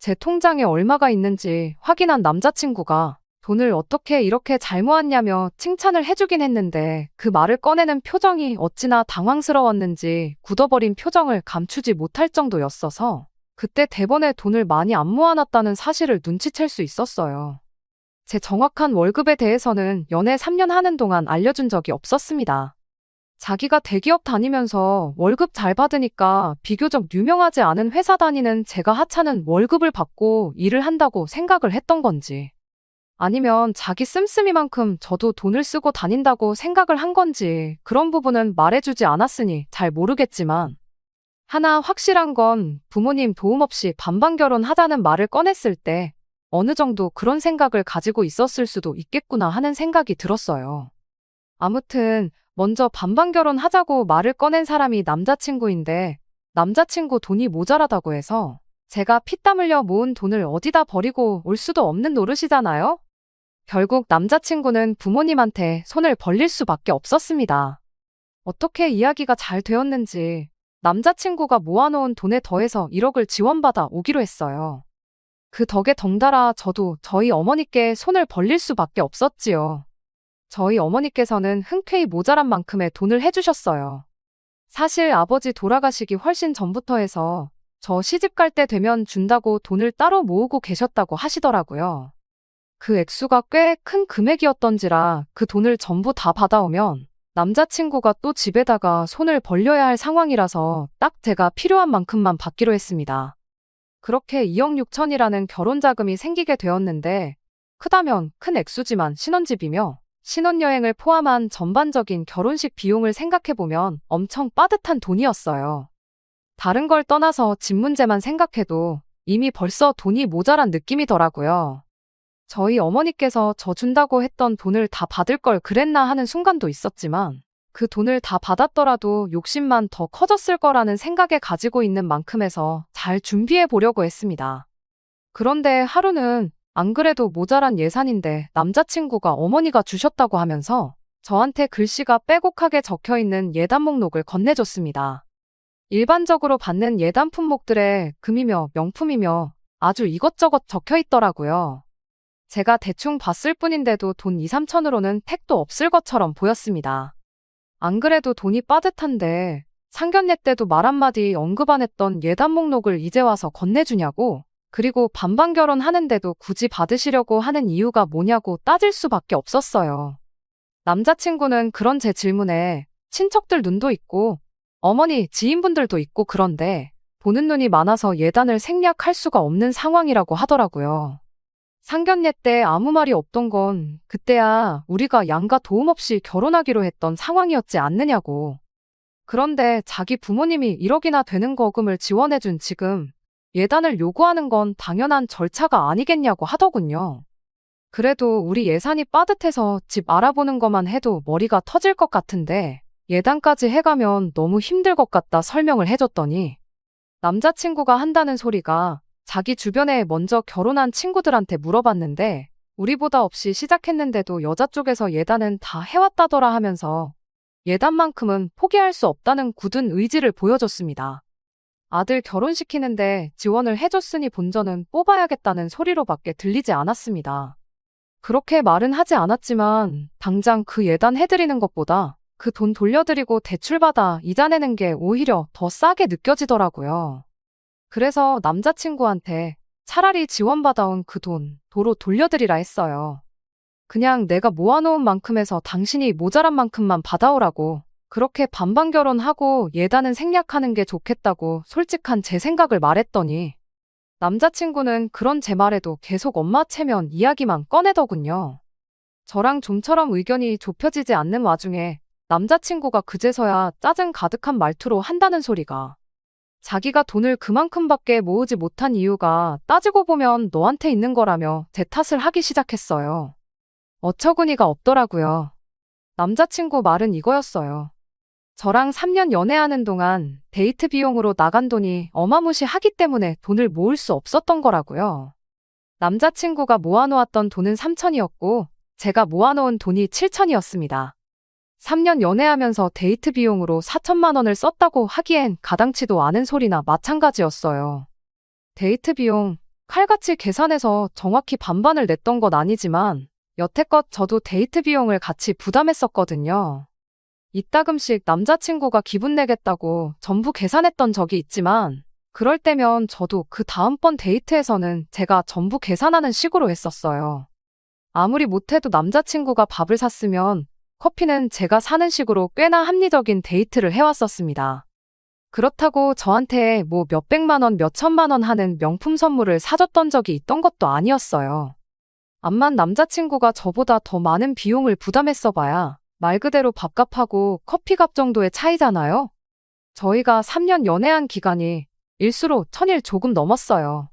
제 통장에 얼마가 있는지 확인한 남자친구가 돈을 어떻게 이렇게 잘 모았냐며 칭찬을 해주긴 했는데 그 말을 꺼내는 표정이 어찌나 당황스러웠는지 굳어버린 표정을 감추지 못할 정도였어서 그때 대번에 돈을 많이 안 모아놨다는 사실을 눈치챌 수 있었어요. 제 정확한 월급에 대해서는 연애 3년 하는 동안 알려준 적이 없었습니다. 자기가 대기업 다니면서 월급 잘 받으니까 비교적 유명하지 않은 회사 다니는 제가 하찮은 월급을 받고 일을 한다고 생각을 했던 건지, 아니면 자기 씀씀이만큼 저도 돈을 쓰고 다닌다고 생각을 한 건지 그런 부분은 말해주지 않았으니 잘 모르겠지만, 하나 확실한 건 부모님 도움 없이 반반 결혼하자는 말을 꺼냈을 때 어느 정도 그런 생각을 가지고 있었을 수도 있겠구나 하는 생각이 들었어요. 아무튼 먼저 반반 결혼하자고 말을 꺼낸 사람이 남자친구인데, 남자친구 돈이 모자라다고 해서 제가 피땀 흘려 모은 돈을 어디다 버리고 올 수도 없는 노릇이잖아요? 결국 남자친구는 부모님한테 손을 벌릴 수밖에 없었습니다. 어떻게 이야기가 잘 되었는지 남자친구가 모아놓은 돈에 더해서 1억을 지원받아 오기로 했어요. 그 덕에 덩달아 저도 저희 어머니께 손을 벌릴 수밖에 없었지요. 저희 어머니께서는 흔쾌히 모자란 만큼의 돈을 해주셨어요. 사실 아버지 돌아가시기 훨씬 전부터 해서 저 시집 갈 때 되면 준다고 돈을 따로 모으고 계셨다고 하시더라고요. 그 액수가 꽤 큰 금액이었던지라 그 돈을 전부 다 받아오면 남자친구가 또 집에다가 손을 벌려야 할 상황이라서 딱 제가 필요한 만큼만 받기로 했습니다. 그렇게 2억 6천이라는 결혼 자금이 생기게 되었는데, 크다면 큰 액수지만 신혼집이며 신혼여행을 포함한 전반적인 결혼식 비용을 생각해보면 엄청 빠듯한 돈이었어요. 다른 걸 떠나서 집 문제만 생각해도 이미 벌써 돈이 모자란 느낌이더라고요. 저희 어머니께서 저 준다고 했던 돈을 다 받을 걸 그랬나 하는 순간도 있었지만, 그 돈을 다 받았더라도 욕심만 더 커졌을 거라는 생각에 가지고 있는 만큼에서 잘 준비해 보려고 했습니다. 그런데 하루는 안 그래도 모자란 예산인데 남자친구가 어머니가 주셨다고 하면서 저한테 글씨가 빼곡하게 적혀있는 예단 목록을 건네줬습니다. 일반적으로 받는 예단 품목들에 금이며 명품이며 아주 이것저것 적혀있더라고요. 제가 대충 봤을 뿐인데도 돈 2, 3천으로는 택도 없을 것처럼 보였습니다. 안 그래도 돈이 빠듯한데 상견례 때도 말 한마디 언급 안 했던 예단 목록을 이제 와서 건네주냐고, 그리고 반반 결혼하는데도 굳이 받으시려고 하는 이유가 뭐냐고 따질 수밖에 없었어요. 남자친구는 그런 제 질문에 친척들 눈도 있고 어머니 지인분들도 있고 그런데 보는 눈이 많아서 예단을 생략할 수가 없는 상황이라고 하더라고요. 상견례 때 아무 말이 없던 건 그때야 우리가 양가 도움 없이 결혼하기로 했던 상황이었지 않느냐고. 그런데 자기 부모님이 1억이나 되는 거금을 지원해준 지금 예단을 요구하는 건 당연한 절차가 아니겠냐고 하더군요. 그래도 우리 예산이 빠듯해서 집 알아보는 것만 해도 머리가 터질 것 같은데 예단까지 해가면 너무 힘들 것 같다 설명을 해줬더니, 남자친구가 한다는 소리가 자기 주변에 먼저 결혼한 친구들한테 물어봤는데 우리보다 없이 시작했는데도 여자 쪽에서 예단은 다 해왔다더라 하면서 예단만큼은 포기할 수 없다는 굳은 의지를 보여줬습니다. 아들 결혼시키는데 지원을 해줬으니 본전은 뽑아야겠다는 소리로밖에 들리지 않았습니다. 그렇게 말은 하지 않았지만 당장 그 예단 해드리는 것보다 그 돈 돌려드리고 대출받아 이자 내는 게 오히려 더 싸게 느껴지더라고요. 그래서 남자친구한테 차라리 지원받아온 그 돈 도로 돌려드리라 했어요. 그냥 내가 모아놓은 만큼에서 당신이 모자란 만큼만 받아오라고, 그렇게 반반 결혼하고 예단은 생략하는 게 좋겠다고 솔직한 제 생각을 말했더니 남자친구는 그런 제 말에도 계속 엄마 체면 이야기만 꺼내더군요. 저랑 좀처럼 의견이 좁혀지지 않는 와중에 남자친구가 그제서야 짜증 가득한 말투로 한다는 소리가, 자기가 돈을 그만큼밖에 모으지 못한 이유가 따지고 보면 너한테 있는 거라며 제 탓을 하기 시작했어요. 어처구니가 없더라고요. 남자친구 말은 이거였어요. 저랑 3년 연애하는 동안 데이트 비용으로 나간 돈이 어마무시하기 때문에 돈을 모을 수 없었던 거라고요. 남자친구가 모아놓았던 돈은 3천이었고 제가 모아놓은 돈이 7천이었습니다. 3년 연애하면서 데이트 비용으로 4천만 원을 썼다고 하기엔 가당치도 않은 소리나 마찬가지였어요. 데이트 비용, 칼같이 계산해서 정확히 반반을 냈던 건 아니지만 여태껏 저도 데이트 비용을 같이 부담했었거든요. 이따금씩 남자친구가 기분 내겠다고 전부 계산했던 적이 있지만 그럴 때면 저도 그 다음번 데이트에서는 제가 전부 계산하는 식으로 했었어요. 아무리 못해도 남자친구가 밥을 샀으면 커피는 제가 사는 식으로 꽤나 합리적인 데이트를 해왔었습니다. 그렇다고 저한테 뭐 몇백만 원, 몇천만 원 하는 명품 선물을 사줬던 적이 있던 것도 아니었어요. 암만 남자친구가 저보다 더 많은 비용을 부담했어 봐야 말 그대로 밥값하고 커피값 정도의 차이잖아요. 저희가 3년 연애한 기간이 일수로 1000일 조금 넘었어요.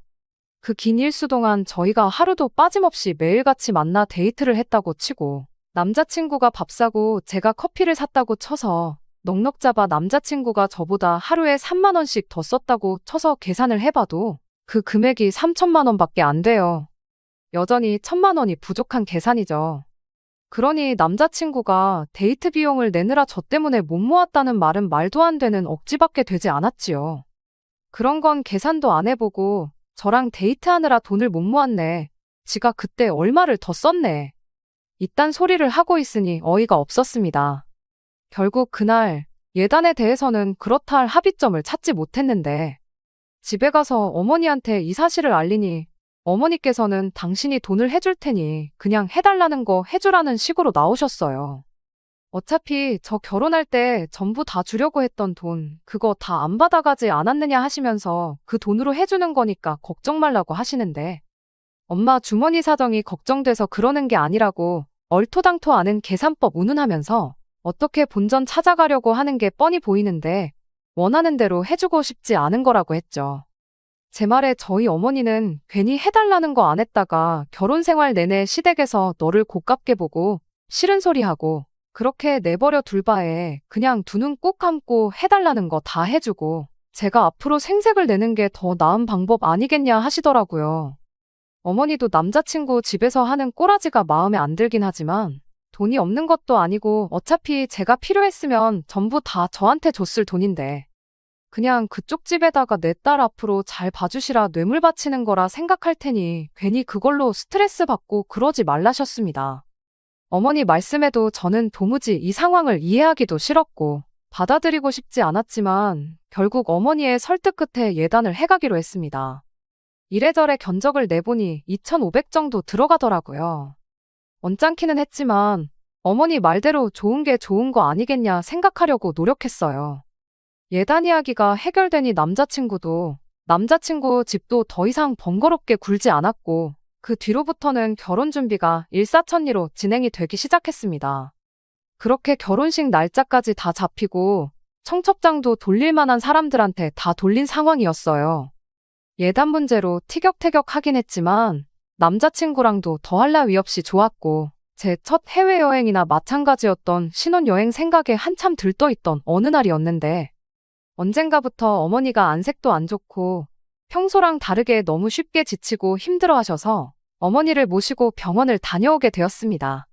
그 긴 일수 동안 저희가 하루도 빠짐없이 매일같이 만나 데이트를 했다고 치고 남자친구가 밥 사고 제가 커피를 샀다고 쳐서 넉넉 잡아 남자친구가 저보다 하루에 3만 원씩 더 썼다고 쳐서 계산을 해봐도 그 금액이 3천만 원밖에 안 돼요. 여전히 1천만 원이 부족한 계산이죠. 그러니 남자친구가 데이트 비용을 내느라 저 때문에 못 모았다는 말은 말도 안 되는 억지밖에 되지 않았지요. 그런 건 계산도 안 해보고 저랑 데이트하느라 돈을 못 모았네. 지가 그때 얼마를 더 썼네. 이딴 소리를 하고 있으니 어이가 없었습니다. 결국 그날 예단에 대해서는 그렇다 할 합의점을 찾지 못했는데 집에 가서 어머니한테 이 사실을 알리니 어머니께서는 당신이 돈을 해줄 테니 그냥 해달라는 거 해주라는 식으로 나오셨어요. 어차피 저 결혼할 때 전부 다 주려고 했던 돈 그거 다 안 받아가지 않았느냐 하시면서 그 돈으로 해주는 거니까 걱정 말라고 하시는데 엄마 주머니 사정이 걱정돼서 그러는 게 아니라고 얼토당토 않은 계산법 운운하면서 어떻게 본전 찾아가려고 하는 게 뻔히 보이는데 원하는 대로 해주고 싶지 않은 거라고 했죠. 제 말에 저희 어머니는 괜히 해달라는 거 안 했다가 결혼 생활 내내 시댁에서 너를 고깝게 보고 싫은 소리 하고 그렇게 내버려 둘 바에 그냥 두 눈 꾹 감고 해달라는 거 다 해주고 제가 앞으로 생색을 내는 게 더 나은 방법 아니겠냐 하시더라고요. 어머니도 남자친구 집에서 하는 꼬라지가 마음에 안 들긴 하지만 돈이 없는 것도 아니고 어차피 제가 필요했으면 전부 다 저한테 줬을 돈인데 그냥 그쪽 집에다가 내 딸 앞으로 잘 봐주시라 뇌물 바치는 거라 생각할 테니 괜히 그걸로 스트레스 받고 그러지 말라셨습니다. 어머니 말씀에도 저는 도무지 이 상황을 이해하기도 싫었고 받아들이고 싶지 않았지만 결국 어머니의 설득 끝에 예단을 해가기로 했습니다. 이래저래 견적을 내보니 2,500 정도 들어가더라고요. 언짢기는 했지만 어머니 말대로 좋은 게 좋은 거 아니겠냐 생각하려고 노력했어요. 예단 이야기가 해결되니 남자친구 집도 더 이상 번거롭게 굴지 않았고 그 뒤로부터는 결혼 준비가 일사천리로 진행이 되기 시작했습니다. 그렇게 결혼식 날짜까지 다 잡히고 청첩장도 돌릴 만한 사람들한테 다 돌린 상황이었어요. 예단 문제로 티격태격하긴 했지만 남자친구랑도 더할 나위 없이 좋았고 제 첫 해외여행이나 마찬가지였던 신혼여행 생각에 한참 들떠있던 어느 날이었는데 언젠가부터 어머니가 안색도 안 좋고 평소랑 다르게 너무 쉽게 지치고 힘들어하셔서 어머니를 모시고 병원을 다녀오게 되었습니다.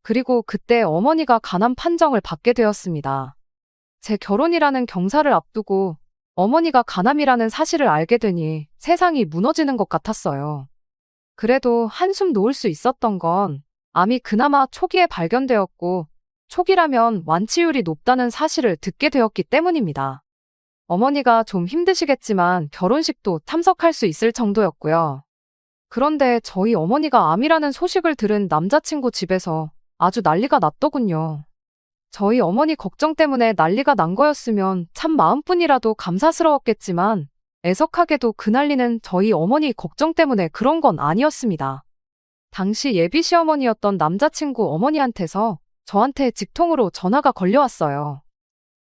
그리고 그때 어머니가 간암 판정을 받게 되었습니다. 제 결혼이라는 경사를 앞두고 어머니가 간암이라는 사실을 알게 되니 세상이 무너지는 것 같았어요. 그래도 한숨 놓을 수 있었던 건 암이 그나마 초기에 발견되었고 초기라면 완치율이 높다는 사실을 듣게 되었기 때문입니다. 어머니가 좀 힘드시겠지만 결혼식도 참석할 수 있을 정도였고요. 그런데 저희 어머니가 암이라는 소식을 들은 남자친구 집에서 아주 난리가 났더군요. 저희 어머니 걱정 때문에 난리가 난 거였으면 참 마음뿐이라도 감사스러웠겠지만 애석하게도 그 난리는 저희 어머니 걱정 때문에 그런 건 아니었습니다. 당시 예비 시어머니였던 남자친구 어머니한테서 저한테 직통으로 전화가 걸려왔어요.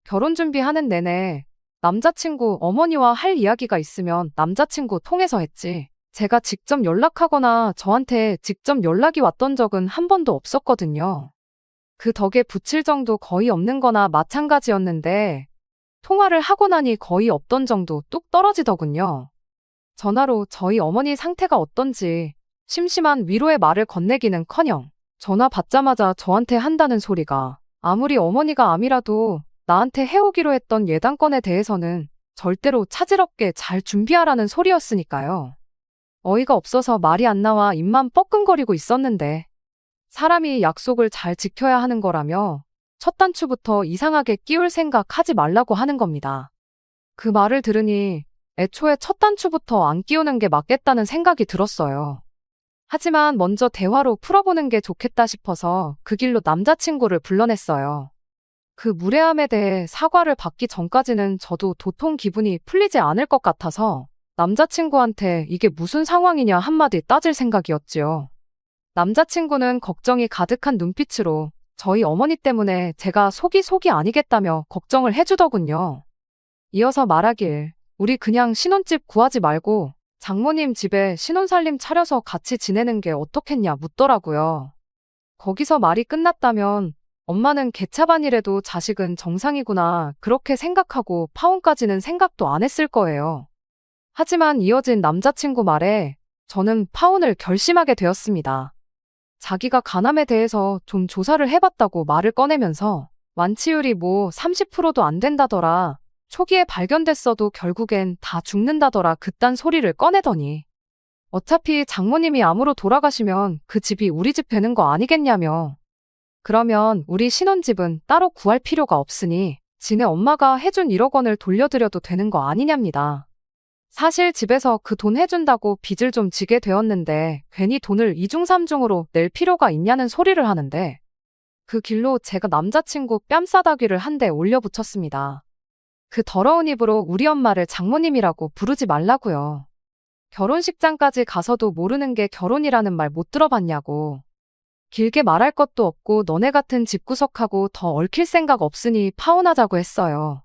결혼 준비하는 내내 남자친구 어머니와 할 이야기가 있으면 남자친구 통해서 했지 제가 직접 연락하거나 저한테 직접 연락이 왔던 적은 한 번도 없었거든요. 그 덕에 붙일 정도 거의 없는 거나 마찬가지였는데 통화를 하고 나니 거의 없던 정도 뚝 떨어지더군요. 전화로 저희 어머니 상태가 어떤지 심심한 위로의 말을 건네기는커녕 전화 받자마자 저한테 한다는 소리가 아무리 어머니가 암이라도 나한테 해오기로 했던 예단건에 대해서는 절대로 차질없게 잘 준비하라는 소리였으니까요. 어이가 없어서 말이 안 나와 입만 뻐끔거리고 있었는데 사람이 약속을 잘 지켜야 하는 거라며 첫 단추부터 이상하게 끼울 생각 하지 말라고 하는 겁니다. 그 말을 들으니 애초에 첫 단추부터 안 끼우는 게 맞겠다는 생각이 들었어요. 하지만 먼저 대화로 풀어보는 게 좋겠다 싶어서 그 길로 남자친구를 불러냈어요. 그 무례함에 대해 사과를 받기 전까지는 저도 도통 기분이 풀리지 않을 것 같아서 남자친구한테 이게 무슨 상황이냐 한마디 따질 생각이었지요. 남자친구는 걱정이 가득한 눈빛으로 저희 어머니 때문에 제가 속이 아니겠다며 걱정을 해주더군요. 이어서 말하길 우리 그냥 신혼집 구하지 말고 장모님 집에 신혼살림 차려서 같이 지내는 게 어떻겠냐 묻더라고요. 거기서 말이 끝났다면 엄마는 개차반이라도 자식은 정상이구나 그렇게 생각하고 파혼까지는 생각도 안 했을 거예요. 하지만 이어진 남자친구 말에 저는 파혼을 결심하게 되었습니다. 자기가 간암에 대해서 좀 조사를 해봤다고 말을 꺼내면서 완치율이 뭐 30%도 안 된다더라. 초기에 발견됐어도 결국엔 다 죽는다더라 그딴 소리를 꺼내더니 어차피 장모님이 암으로 돌아가시면 그 집이 우리 집 되는 거 아니겠냐며 그러면 우리 신혼집은 따로 구할 필요가 없으니 지네 엄마가 해준 1억 원을 돌려드려도 되는 거 아니냐입니다. 사실 집에서 그 돈 해준다고 빚을 좀 지게 되었는데 괜히 돈을 이중삼중으로 낼 필요가 있냐는 소리를 하는데 그 길로 제가 남자친구 뺨싸다귀를 한 대 올려붙였습니다. 그 더러운 입으로 우리 엄마를 장모님이라고 부르지 말라고요. 결혼식장까지 가서도 모르는 게 결혼이라는 말 못 들어봤냐고. 길게 말할 것도 없고 너네 같은 집구석하고 더 얽힐 생각 없으니 파혼하자고 했어요.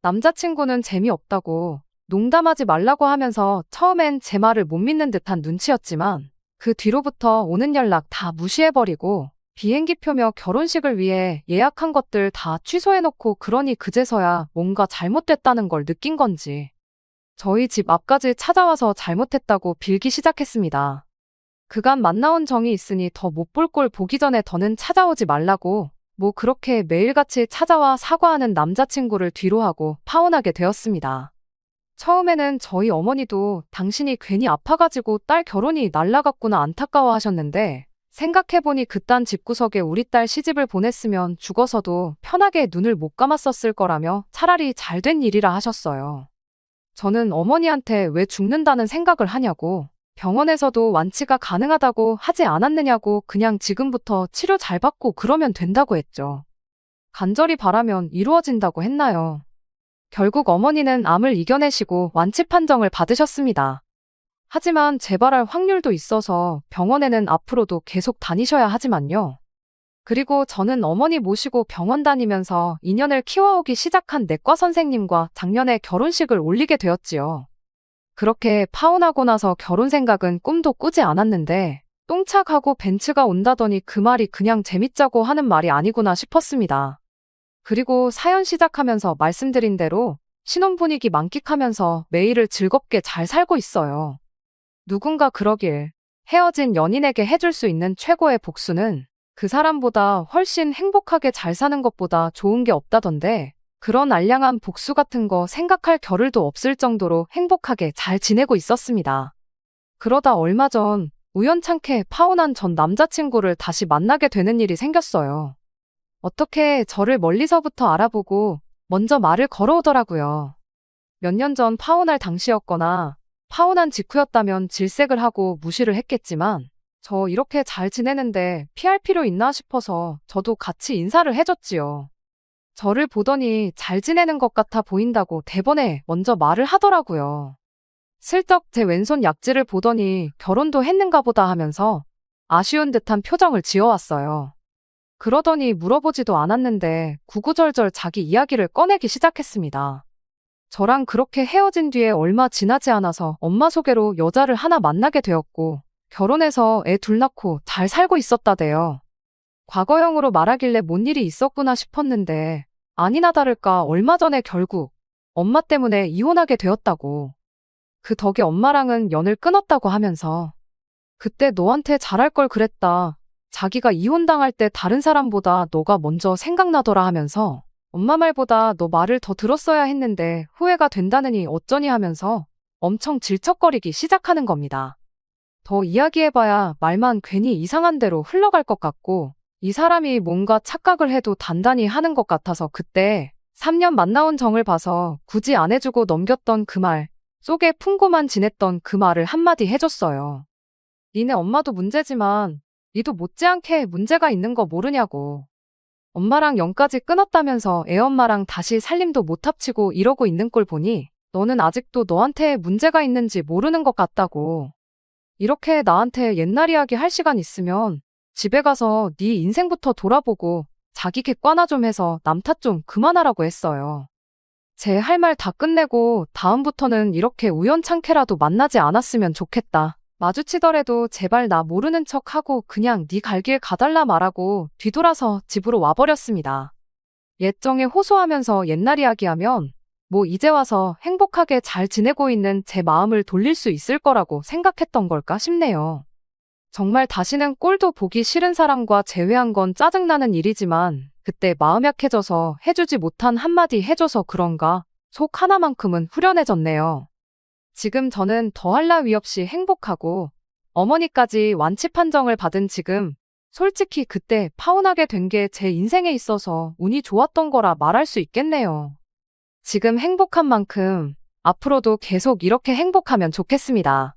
남자친구는 재미없다고 농담하지 말라고 하면서 처음엔 제 말을 못 믿는 듯한 눈치였지만 그 뒤로부터 오는 연락 다 무시해버리고 비행기표며 결혼식을 위해 예약한 것들 다 취소해놓고 그러니 그제서야 뭔가 잘못됐다는 걸 느낀 건지 저희 집 앞까지 찾아와서 잘못했다고 빌기 시작했습니다. 그간 만나온 정이 있으니 더 못 볼 꼴 보기 전에 더는 찾아오지 말라고 뭐 그렇게 매일같이 찾아와 사과하는 남자친구를 뒤로하고 파혼하게 되었습니다. 처음에는 저희 어머니도 당신이 괜히 아파가지고 딸 결혼이 날라갔구나 안타까워하셨는데 생각해보니 그딴 집구석에 우리 딸 시집을 보냈으면 죽어서도 편하게 눈을 못 감았었을 거라며 차라리 잘된 일이라 하셨어요. 저는 어머니한테 왜 죽는다는 생각을 하냐고 병원에서도 완치가 가능하다고 하지 않았느냐고 그냥 지금부터 치료 잘 받고 그러면 된다고 했죠. 간절히 바라면 이루어진다고 했나요? 결국 어머니는 암을 이겨내시고 완치 판정을 받으셨습니다. 하지만 재발할 확률도 있어서 병원에는 앞으로도 계속 다니셔야 하지만요. 그리고 저는 어머니 모시고 병원 다니면서 인연을 키워오기 시작한 내과 선생님과 작년에 결혼식을 올리게 되었지요. 그렇게 파혼하고 나서 결혼 생각은 꿈도 꾸지 않았는데 똥차가고 벤츠가 온다더니 그 말이 그냥 재밌자고 하는 말이 아니구나 싶었습니다. 그리고 사연 시작하면서 말씀드린 대로 신혼 분위기 만끽하면서 매일을 즐겁게 잘 살고 있어요. 누군가 그러길 헤어진 연인에게 해줄 수 있는 최고의 복수는 그 사람보다 훨씬 행복하게 잘 사는 것보다 좋은 게 없다던데 그런 알량한 복수 같은 거 생각할 겨를도 없을 정도로 행복하게 잘 지내고 있었습니다. 그러다 얼마 전 우연찮게 파혼한 전 남자친구를 다시 만나게 되는 일이 생겼어요. 어떻게 저를 멀리서부터 알아보고 먼저 말을 걸어오더라고요. 몇 년 전 파혼할 당시였거나 파혼한 직후였다면 질색을 하고 무시를 했겠지만 저 이렇게 잘 지내는데 피할 필요 있나 싶어서 저도 같이 인사를 해줬지요. 저를 보더니 잘 지내는 것 같아 보인다고 대번에 먼저 말을 하더라고요. 슬쩍 제 왼손 약지를 보더니 결혼도 했는가 보다 하면서 아쉬운 듯한 표정을 지어왔어요. 그러더니 물어보지도 않았는데 구구절절 자기 이야기를 꺼내기 시작했습니다. 저랑 그렇게 헤어진 뒤에 얼마 지나지 않아서 엄마 소개로 여자를 하나 만나게 되었고 결혼해서 애 둘 낳고 잘 살고 있었다대요. 과거형으로 말하길래 뭔 일이 있었구나 싶었는데 아니나 다를까 얼마 전에 결국 엄마 때문에 이혼하게 되었다고. 그 덕에 엄마랑은 연을 끊었다고 하면서 그때 너한테 잘할 걸 그랬다. 자기가 이혼당할 때 다른 사람보다 너가 먼저 생각나더라 하면서 엄마 말보다 너 말을 더 들었어야 했는데 후회가 된다느니 어쩌니 하면서 엄청 질척거리기 시작하는 겁니다. 더 이야기해봐야 말만 괜히 이상한 대로 흘러갈 것 같고 이 사람이 뭔가 착각을 해도 단단히 하는 것 같아서 그때 3년 만나온 정을 봐서 굳이 안 해주고 넘겼던 그 말, 속에 품고만 지냈던 그 말을 한마디 해줬어요. 니네 엄마도 문제지만 니도 못지않게 문제가 있는 거 모르냐고. 엄마랑 연까지 끊었다면서 애엄마랑 다시 살림도 못 합치고 이러고 있는 꼴 보니 너는 아직도 너한테 문제가 있는지 모르는 것 같다고. 이렇게 나한테 옛날 이야기 할 시간 있으면 집에 가서 네 인생부터 돌아보고 자기 객관화 좀 해서 남 탓 좀 그만하라고 했어요. 제 할 말 다 끝내고 다음부터는 이렇게 우연찮게라도 만나지 않았으면 좋겠다. 마주치더라도 제발 나 모르는 척하고 그냥 네 갈 길 가달라 말하고 뒤돌아서 집으로 와버렸습니다. 옛정에 호소하면서 옛날 이야기하면 뭐 이제 와서 행복하게 잘 지내고 있는 제 마음을 돌릴 수 있을 거라고 생각했던 걸까 싶네요. 정말 다시는 꼴도 보기 싫은 사람과 재회한 건 짜증나는 일이지만 그때 마음 약해져서 해주지 못한 한마디 해줘서 그런가 속 하나만큼은 후련해졌네요. 지금 저는 더할 나위 없이 행복하고 어머니까지 완치 판정을 받은 지금 솔직히 그때 파혼하게 된 게 제 인생에 있어서 운이 좋았던 거라 말할 수 있겠네요. 지금 행복한 만큼 앞으로도 계속 이렇게 행복하면 좋겠습니다.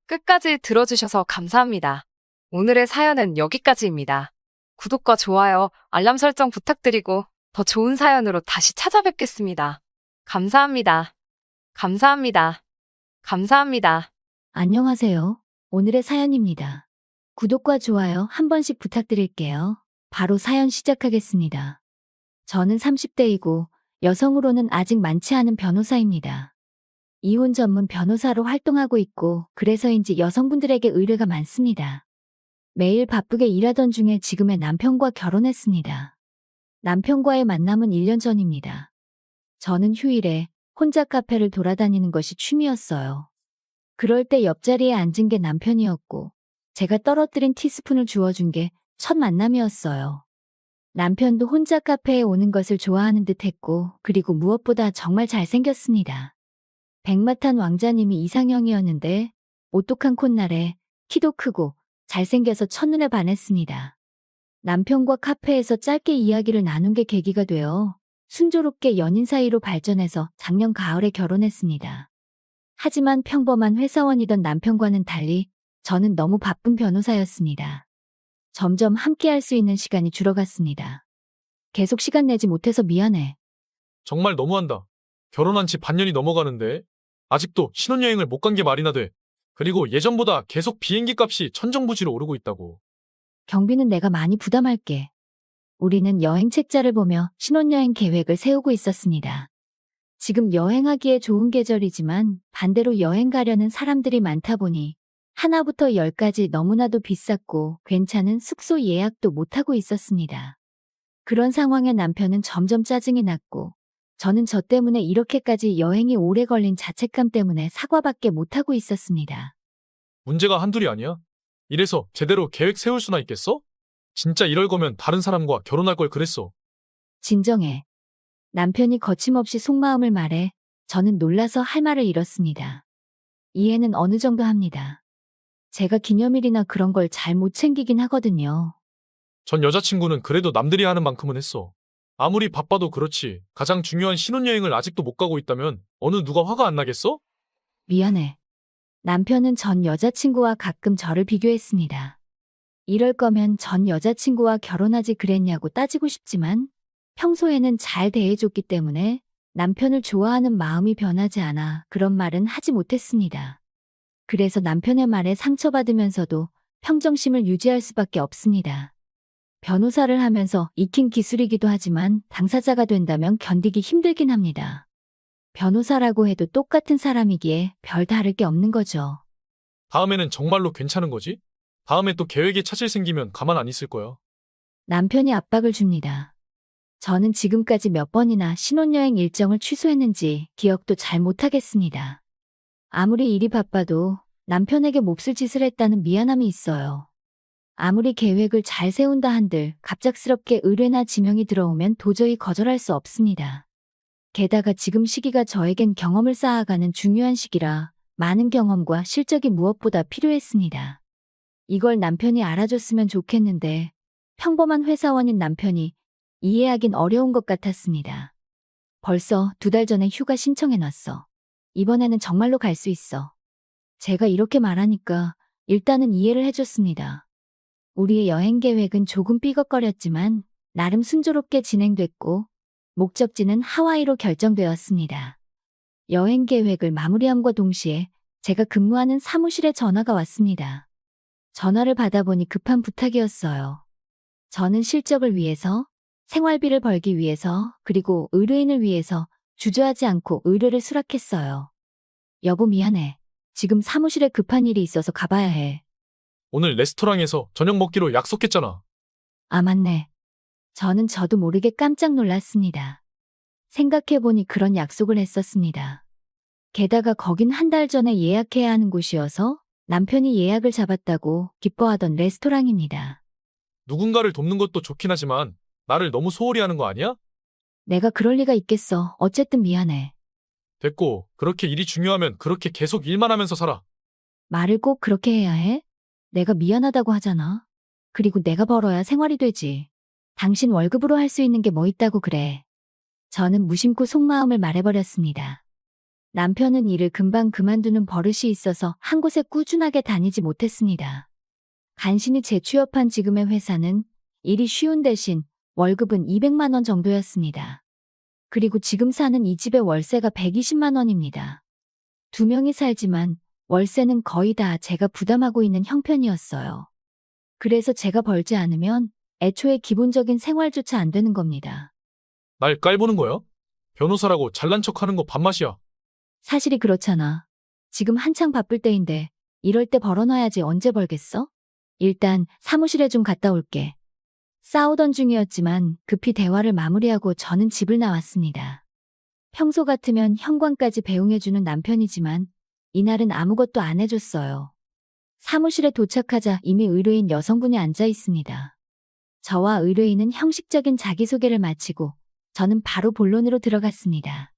끝까지 들어주셔서 감사합니다. 오늘의 사연은 여기까지입니다. 구독과 좋아요, 알람 설정 부탁드리고 더 좋은 사연으로 다시 찾아뵙겠습니다. 감사합니다. 감사합니다. 감사합니다. 안녕하세요. 오늘의 사연입니다. 구독과 좋아요 한 번씩 부탁드릴게요. 바로 사연 시작하겠습니다. 저는 30대이고 여성으로는 아직 많지 않은 변호사입니다. 이혼 전문 변호사로 활동하고 있고 그래서인지 여성분들에게 의뢰가 많습니다. 매일 바쁘게 일하던 중에 지금의 남편과 결혼했습니다. 남편과의 만남은 1년 전입니다. 저는 휴일에 혼자 카페를 돌아다니는 것이 취미였어요. 그럴 때 옆자리에 앉은 게 남편이었고 제가 떨어뜨린 티스푼을 주워준 게 첫 만남이었어요. 남편도 혼자 카페에 오는 것을 좋아하는 듯 했고 그리고 무엇보다 정말 잘생겼습니다. 백마탄 왕자님이 이상형이었는데 오똑한 콧날에 키도 크고 잘생겨서 첫눈에 반했습니다. 남편과 카페에서 짧게 이야기를 나눈 게 계기가 되어 순조롭게 연인 사이로 발전해서 작년 가을에 결혼했습니다. 하지만 평범한 회사원이던 남편과는 달리 저는 너무 바쁜 변호사였습니다. 점점 함께할 수 있는 시간이 줄어갔습니다. 계속 시간 내지 못해서 미안해. 정말 너무한다. 결혼한 지 반년이 넘어가는데 아직도 신혼여행을 못 간 게 말이나 돼. 그리고 예전보다 계속 비행기 값이 천정부지로 오르고 있다고. 경비는 내가 많이 부담할게. 우리는 여행 책자를 보며 신혼여행 계획을 세우고 있었습니다. 지금 여행하기에 좋은 계절이지만 반대로 여행 가려는 사람들이 많다 보니 하나부터 10까지 너무나도 비쌌고 괜찮은 숙소 예약도 못하고 있었습니다. 그런 상황에 남편은 점점 짜증이 났고 저는 저 때문에 이렇게까지 여행이 오래 걸린 자책감 때문에 사과밖에 못하고 있었습니다. 문제가 한둘이 아니야. 이래서 제대로 계획 세울 수나 있겠어? 진짜 이럴 거면 다른 사람과 결혼할 걸 그랬어. 진정해. 남편이 거침없이 속마음을 말해 저는 놀라서 할 말을 잃었습니다. 이해는 어느 정도 합니다. 제가 기념일이나 그런 걸 잘 못 챙기긴 하거든요. 전 여자친구는 그래도 남들이 하는 만큼은 했어. 아무리 바빠도 그렇지 가장 중요한 신혼여행을 아직도 못 가고 있다면 어느 누가 화가 안 나겠어? 미안해. 남편은 전 여자친구와 가끔 저를 비교했습니다. 이럴 거면 전 여자친구와 결혼하지 그랬냐고 따지고 싶지만 평소에는 잘 대해줬기 때문에 남편을 좋아하는 마음이 변하지 않아 그런 말은 하지 못했습니다. 그래서 남편의 말에 상처받으면서도 평정심을 유지할 수밖에 없습니다. 변호사를 하면서 익힌 기술이기도 하지만 당사자가 된다면 견디기 힘들긴 합니다. 변호사라고 해도 똑같은 사람이기에 별 다를 게 없는 거죠. 다음에는 정말로 괜찮은 거지? 다음에 또 계획에 차질 생기면 가만 안 있을 거야. 남편이 압박을 줍니다. 저는 지금까지 몇 번이나 신혼여행 일정을 취소했는지 기억도 잘 못하겠습니다. 아무리 일이 바빠도 남편에게 몹쓸 짓을 했다는 미안함이 있어요. 아무리 계획을 잘 세운다 한들 갑작스럽게 의뢰나 지명이 들어오면 도저히 거절할 수 없습니다. 게다가 지금 시기가 저에겐 경험을 쌓아가는 중요한 시기라 많은 경험과 실적이 무엇보다 필요했습니다. 이걸 남편이 알아줬으면 좋겠는데 평범한 회사원인 남편이 이해하긴 어려운 것 같았습니다. 벌써 2달 전에 휴가 신청해놨어. 이번에는 정말로 갈 수 있어. 제가 이렇게 말하니까 일단은 이해를 해줬습니다. 우리의 여행 계획은 조금 삐걱거렸지만 나름 순조롭게 진행됐고 목적지는 하와이로 결정되었습니다. 여행 계획을 마무리함과 동시에 제가 근무하는 사무실에 전화가 왔습니다. 전화를 받아보니 급한 부탁이었어요. 저는 실적을 위해서, 생활비를 벌기 위해서, 그리고 의뢰인을 위해서 주저하지 않고 의뢰를 수락했어요. 여보 미안해. 지금 사무실에 급한 일이 있어서 가봐야 해. 오늘 레스토랑에서 저녁 먹기로 약속했잖아. 아 맞네. 저도 모르게 깜짝 놀랐습니다. 생각해보니 그런 약속을 했었습니다. 게다가 거긴 1달 전에 예약해야 하는 곳이어서 남편이 예약을 잡았다고 기뻐하던 레스토랑입니다. 누군가를 돕는 것도 좋긴 하지만 나를 너무 소홀히 하는 거 아니야? 내가 그럴 리가 있겠어. 어쨌든 미안해. 됐고, 그렇게 일이 중요하면 그렇게 계속 일만 하면서 살아. 말을 꼭 그렇게 해야 해? 내가 미안하다고 하잖아. 그리고 내가 벌어야 생활이 되지. 당신 월급으로 할 수 있는 게 뭐 있다고 그래. 저는 무심코 속마음을 말해버렸습니다. 남편은 일을 금방 그만두는 버릇이 있어서 한 곳에 꾸준하게 다니지 못했습니다. 간신히 재취업한 지금의 회사는 일이 쉬운 대신 월급은 200만 원 정도였습니다. 그리고 지금 사는 이 집의 월세가 120만 원입니다. 2명이 살지만 월세는 거의 다 제가 부담하고 있는 형편이었어요. 그래서 제가 벌지 않으면 애초에 기본적인 생활조차 안 되는 겁니다. 날 깔보는 거야? 변호사라고 잘난 척하는 거 밥맛이야. 사실이 그렇잖아. 지금 한창 바쁠 때인데 이럴 때 벌어놔야지 언제 벌겠어? 일단 사무실에 좀 갔다 올게. 싸우던 중이었지만 급히 대화를 마무리하고 저는 집을 나왔습니다. 평소 같으면 현관까지 배웅해주는 남편이지만 이날은 아무것도 안 해줬어요. 사무실에 도착하자 이미 의뢰인 여성분이 앉아 있습니다. 저와 의뢰인은 형식적인 자기소개를 마치고 저는 바로 본론으로 들어갔습니다.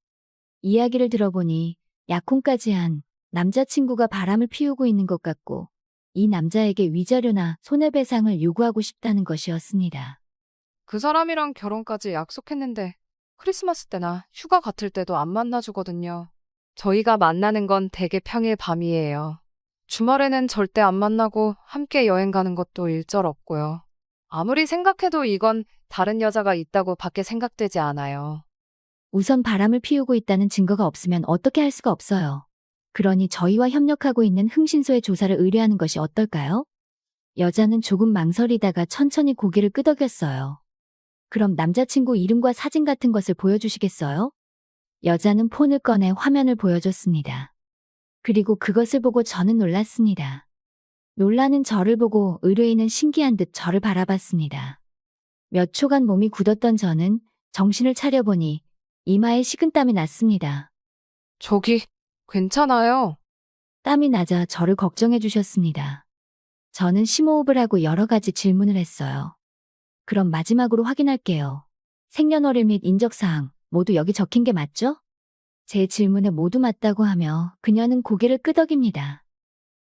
이야기를 들어보니 약혼까지 한 남자친구가 바람을 피우고 있는 것 같고 이 남자에게 위자료나 손해배상을 요구하고 싶다는 것이었습니다. 그 사람이랑 결혼까지 약속했는데 크리스마스 때나 휴가 같을 때도 안 만나주거든요. 저희가 만나는 건 대개 평일 밤이에요. 주말에는 절대 안 만나고 함께 여행 가는 것도 일절 없고요. 아무리 생각해도 이건 다른 여자가 있다고 밖에 생각되지 않아요. 우선 바람을 피우고 있다는 증거가 없으면 어떻게 할 수가 없어요. 그러니 저희와 협력하고 있는 흥신소에 조사를 의뢰하는 것이 어떨까요? 여자는 조금 망설이다가 천천히 고개를 끄덕였어요. 그럼 남자친구 이름과 사진 같은 것을 보여주시겠어요? 여자는 폰을 꺼내 화면을 보여줬습니다. 그리고 그것을 보고 저는 놀랐습니다. 놀라는 저를 보고 의뢰인은 신기한 듯 저를 바라봤습니다. 몇 초간 몸이 굳었던 저는 정신을 차려보니 이마에 식은땀이 났습니다. 저기, 괜찮아요. 땀이 나자 저를 걱정해 주셨습니다. 저는 심호흡을 하고 여러 가지 질문을 했어요. 그럼 마지막으로 확인할게요. 생년월일 및 인적사항 모두 여기 적힌 게 맞죠? 제 질문에 모두 맞다고 하며 그녀는 고개를 끄덕입니다.